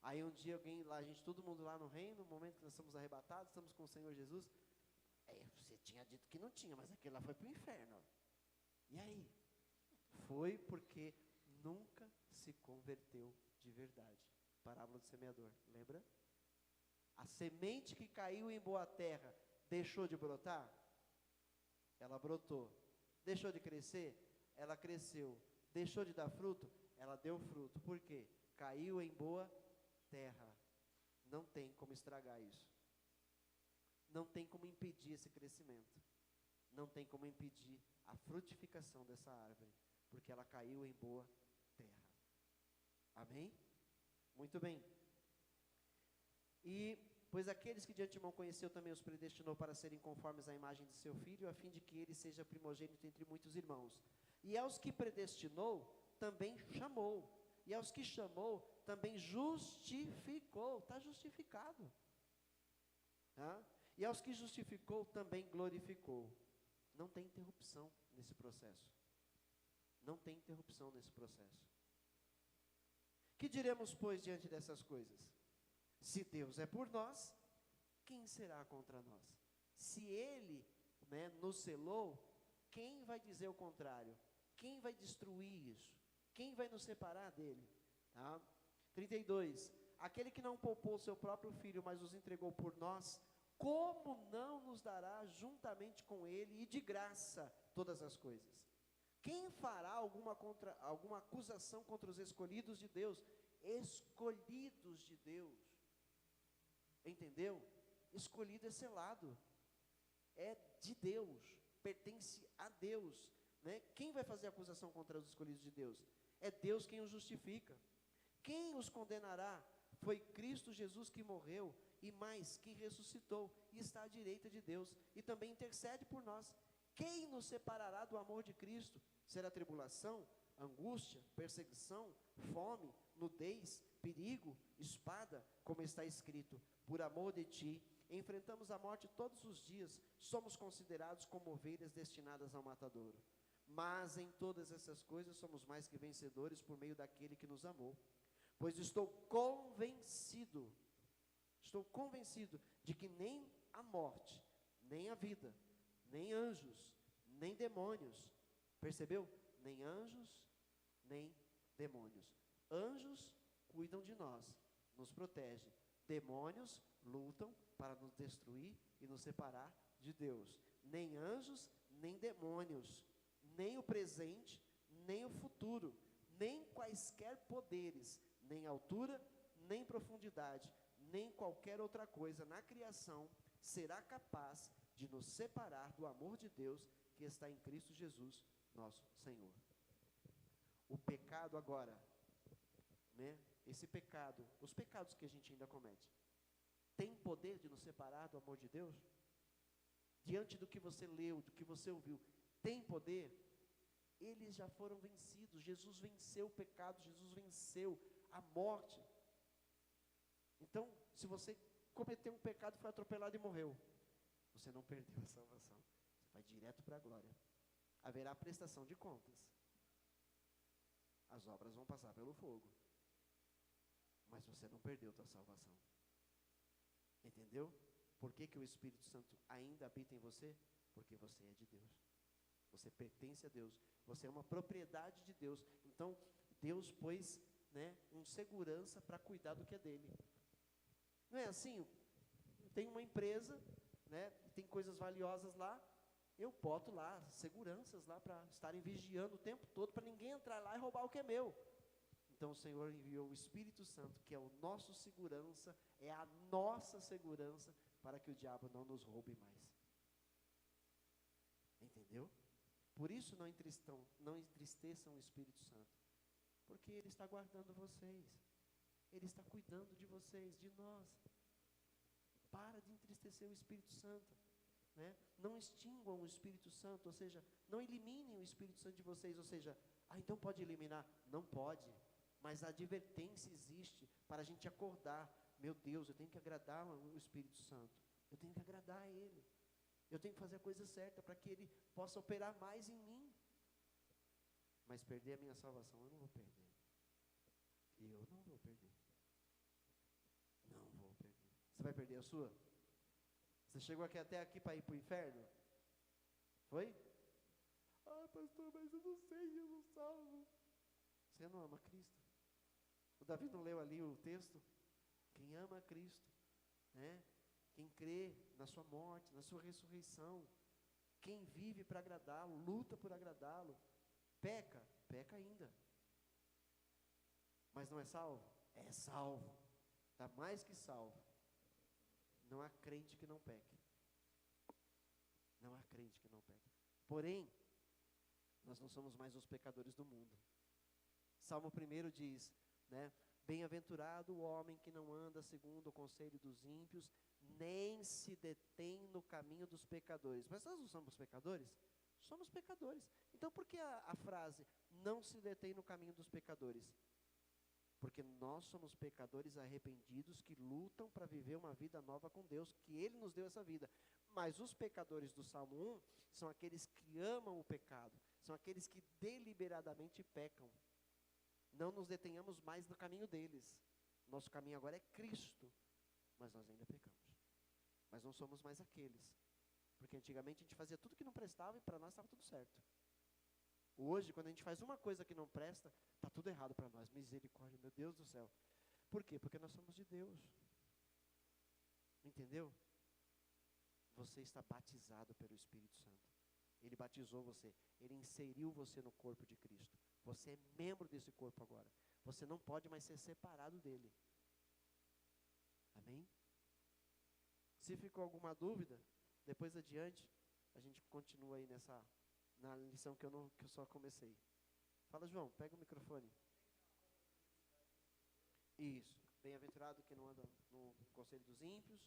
Aí um dia alguém lá, todo mundo lá no reino, no momento que nós somos arrebatados, estamos com o Senhor Jesus. Você tinha dito que não tinha, mas aquele lá foi para o inferno. Ó. E aí? Foi porque nunca se converteu de verdade. Parábola do semeador, lembra? A semente que caiu em boa terra deixou de brotar? Ela brotou. Deixou de crescer? Ela cresceu. Deixou de dar fruto? Ela deu fruto. Por quê? Caiu em boa terra. Não tem como estragar isso. Não tem como impedir esse crescimento. Não tem como impedir a frutificação dessa árvore, porque ela caiu em boa terra. Amém? Muito bem. E, pois aqueles que de antemão conheceu também os predestinou para serem conformes à imagem de seu Filho, a fim de que ele seja primogênito entre muitos irmãos. E aos que predestinou, também chamou. E aos que chamou, também justificou. Está justificado. Tá? E aos que justificou, também glorificou. Não tem interrupção nesse processo. Não tem interrupção nesse processo. Que diremos, pois, diante dessas coisas? Se Deus é por nós, quem será contra nós? Se Ele, nos selou, quem vai dizer o contrário? Quem vai destruir isso? Quem vai nos separar dele? Tá? 32. Aquele que não poupou seu próprio filho, mas os entregou por nós, como não nos dará juntamente com ele e de graça todas as coisas? Quem fará alguma acusação contra os escolhidos de Deus? Escolhidos de Deus. Entendeu? Escolhido é selado. É de Deus. Pertence a Deus. Né? Quem vai fazer acusação contra os escolhidos de Deus? É Deus quem os justifica. Quem os condenará? Foi Cristo Jesus que morreu, e mais, que ressuscitou e está à direita de Deus, e também intercede por nós. Quem nos separará do amor de Cristo? Será tribulação, angústia, perseguição, fome, nudez, perigo, espada, como está escrito, por amor de ti, enfrentamos a morte todos os dias, somos considerados como ovelhas destinadas ao matadouro. Mas em todas essas coisas somos mais que vencedores por meio daquele que nos amou. Pois estou convencido de que nem a morte, nem a vida, nem anjos, nem demônios, percebeu? Nem anjos, nem demônios. Anjos cuidam de nós, nos protegem. Demônios lutam para nos destruir e nos separar de Deus. Nem anjos, nem demônios, nem o presente, nem o futuro, nem quaisquer poderes, nem altura, nem profundidade, nem qualquer outra coisa na criação será capaz de nos separar do amor de Deus que está em Cristo Jesus, nosso Senhor. O pecado agora, né? Esse pecado, os pecados que a gente ainda comete, tem poder de nos separar do amor de Deus? Diante do que você leu, do que você ouviu, tem poder? Eles já foram vencidos. Jesus venceu o pecado, Jesus venceu a morte. Então, se você cometeu um pecado, foi atropelado e morreu, você não perdeu a salvação, você vai direto para a glória. Haverá prestação de contas, as obras vão passar pelo fogo, mas você não perdeu a tua salvação. Entendeu? Por que o Espírito Santo ainda habita em você? Porque você é de Deus, você pertence a Deus, você é uma propriedade de Deus. Então Deus pôs, né, um segurança para cuidar do que é dele. Não é assim? Tem uma empresa, né, tem coisas valiosas lá, eu boto lá seguranças lá para estarem vigiando o tempo todo, para ninguém entrar lá e roubar o que é meu. Então o Senhor enviou o Espírito Santo, que é o nosso segurança, é a nossa segurança, para que o diabo não nos roube mais. Entendeu? Por isso não entristeçam o Espírito Santo, porque Ele está guardando vocês, Ele está cuidando de vocês, de nós. Para de entristecer o Espírito Santo, né? Não extinguam o Espírito Santo, ou seja, não eliminem o Espírito Santo de vocês, ou seja, então pode eliminar? Não pode, mas a advertência existe para a gente acordar. Meu Deus, eu tenho que agradar o Espírito Santo, eu tenho que agradar a Ele, eu tenho que fazer a coisa certa para que Ele possa operar mais em mim. Mas perder a minha salvação eu não vou perder, eu não vou perder, não vou perder. Você vai perder a sua? Você chegou até aqui para ir para o inferno? Foi? Ah, pastor, mas eu não sei, eu não salvo. Você não ama Cristo? O Davi não leu ali o texto? Quem ama a Cristo, né? Quem crê na sua morte, na sua ressurreição, quem vive para agradá-lo, luta por agradá-lo, peca ainda, mas não é salvo? É salvo, está mais que salvo. Não há crente que não peque, não há crente que não peque. Porém, nós não somos mais os pecadores do mundo. Salmo 1 diz, né? Bem-aventurado o homem que não anda segundo o conselho dos ímpios, nem se detém no caminho dos pecadores. Mas nós não somos pecadores? Somos pecadores. Então por que a frase, não se detém no caminho dos pecadores? Porque nós somos pecadores arrependidos que lutam para viver uma vida nova com Deus, que Ele nos deu essa vida. Mas os pecadores do Salmo 1 são aqueles que amam o pecado, são aqueles que deliberadamente pecam. Não nos detenhamos mais no caminho deles. Nosso caminho agora é Cristo, mas nós ainda pecamos. Mas não somos mais aqueles, porque antigamente a gente fazia tudo que não prestava e para nós estava tudo certo. Hoje, quando a gente faz uma coisa que não presta, está tudo errado para nós. Misericórdia, meu Deus do céu. Por quê? Porque nós somos de Deus. Entendeu? Você está batizado pelo Espírito Santo. Ele batizou você. Ele inseriu você no corpo de Cristo. Você é membro desse corpo agora. Você não pode mais ser separado dele. Amém? Se ficou alguma dúvida, depois adiante, a gente continua aí na lição que eu só comecei. Fala, João, pega o microfone. Isso. Bem-aventurado que não anda no conselho dos ímpios,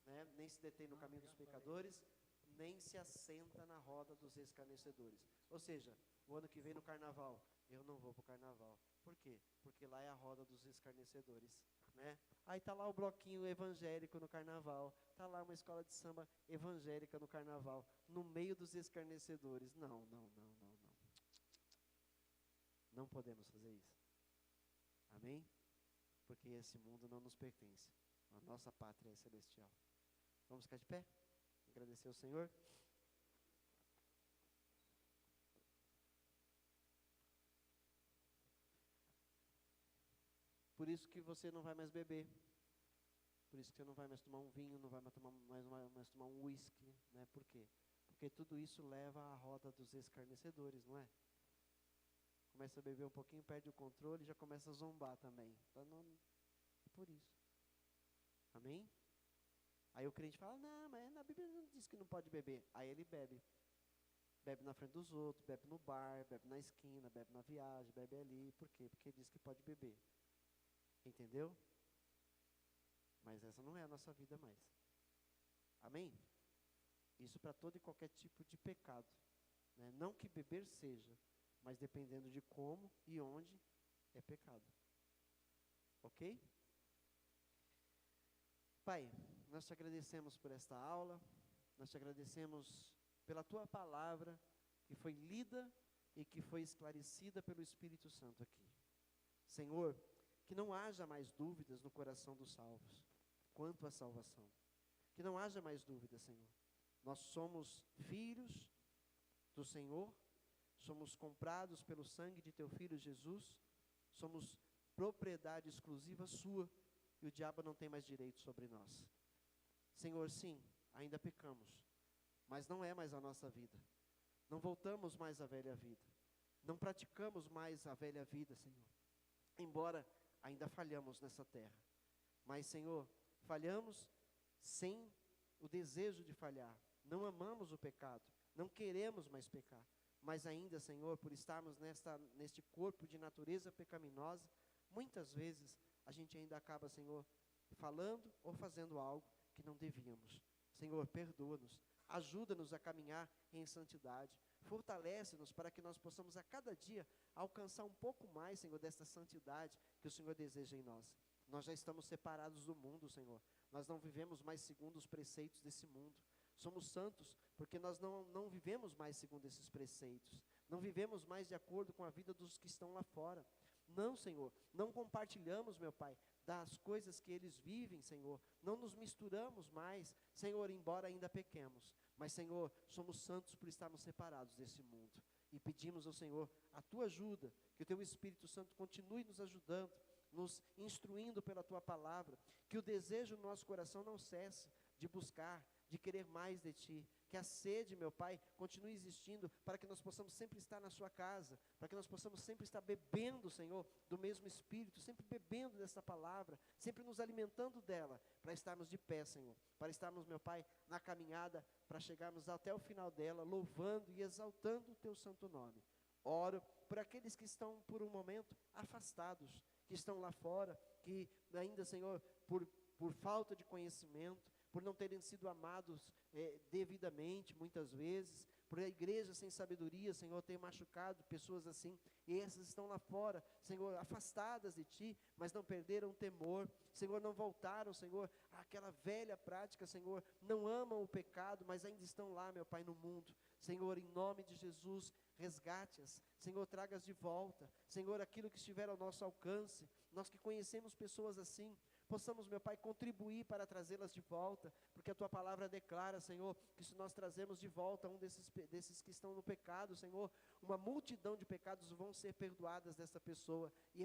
né? Nem se detém no caminho dos pecadores, nem se assenta na roda dos escarnecedores. Ou seja, o ano que vem no carnaval, eu não vou para o carnaval. Por quê? Porque lá é a roda dos escarnecedores, né? Aí tá lá o bloquinho evangélico no carnaval, tá lá uma escola de samba evangélica no carnaval, no meio dos escarnecedores. Não. Não podemos fazer isso. Amém? Porque esse mundo não nos pertence. A nossa pátria é celestial. Vamos ficar de pé? Agradecer ao Senhor. Por isso que você não vai mais beber. Por isso que você não vai mais tomar um vinho, não vai mais tomar um uísque, né? Por quê? Porque tudo isso leva à roda dos escarnecedores, não é? Começa a beber um pouquinho, perde o controle e já começa a zombar também. Então, é por isso. Amém? Aí o crente fala, não, mas na Bíblia não diz que não pode beber. Aí ele bebe. Bebe na frente dos outros, bebe no bar, bebe na esquina, bebe na viagem, bebe ali. Por quê? Porque diz que pode beber. Entendeu? Mas essa não é a nossa vida mais. Amém? Isso para todo e qualquer tipo de pecado, né? Não que beber seja, mas dependendo de como e onde é pecado. Ok? Pai, nós te agradecemos por esta aula, nós te agradecemos pela tua palavra que foi lida e que foi esclarecida pelo Espírito Santo aqui. Senhor, que não haja mais dúvidas no coração dos salvos quanto à salvação. Que não haja mais dúvidas, Senhor. Nós somos filhos do Senhor, somos comprados pelo sangue de teu Filho Jesus, somos propriedade exclusiva sua, e o diabo não tem mais direito sobre nós. Senhor, sim, ainda pecamos, mas não é mais a nossa vida. Não voltamos mais à velha vida. Não praticamos mais a velha vida, Senhor. Embora ainda falhamos nessa terra. Mas, Senhor, falhamos sem o desejo de falhar. Não amamos o pecado. Não queremos mais pecar. Mas ainda, Senhor, por estarmos neste corpo de natureza pecaminosa, muitas vezes a gente ainda acaba, Senhor, falando ou fazendo algo que não devíamos. Senhor, perdoa-nos. Ajuda-nos a caminhar em santidade. Fortalece-nos para que nós possamos a cada dia alcançar um pouco mais, Senhor, desta santidade que o Senhor deseja em nós. Nós já estamos separados do mundo, Senhor. Nós não vivemos mais segundo os preceitos desse mundo. Somos santos porque nós não vivemos mais segundo esses preceitos. Não vivemos mais de acordo com a vida dos que estão lá fora. Não, Senhor, não compartilhamos, meu Pai, das coisas que eles vivem, Senhor. Não nos misturamos mais, Senhor, embora ainda pequemos. Mas, Senhor, somos santos por estarmos separados desse mundo. E pedimos ao Senhor a tua ajuda, que o teu Espírito Santo continue nos ajudando, nos instruindo pela tua palavra, que o desejo no nosso coração não cesse de buscar, de querer mais de ti, que a sede, meu Pai, continue existindo, para que nós possamos sempre estar na sua casa, para que nós possamos sempre estar bebendo, Senhor, do mesmo Espírito, sempre bebendo dessa palavra, sempre nos alimentando dela, para estarmos de pé, Senhor, para estarmos, meu Pai, na caminhada, para chegarmos até o final dela, louvando e exaltando o teu santo nome. Oro por aqueles que estão, por um momento, afastados, que estão lá fora, que ainda, Senhor, por falta de conhecimento, por não terem sido amados devidamente, muitas vezes, por a igreja sem sabedoria, Senhor, ter machucado pessoas assim, e essas estão lá fora, Senhor, afastadas de Ti, mas não perderam o temor, Senhor, não voltaram, Senhor, àquela velha prática, Senhor, não amam o pecado, mas ainda estão lá, meu Pai, no mundo. Senhor, em nome de Jesus, resgate-as, Senhor, traga-as de volta, Senhor, aquilo que estiver ao nosso alcance, nós que conhecemos pessoas assim, possamos, meu Pai, contribuir para trazê-las de volta, porque a Tua palavra declara, Senhor, que se nós trazemos de volta um desses que estão no pecado, Senhor, uma multidão de pecados vão ser perdoadas dessa pessoa, e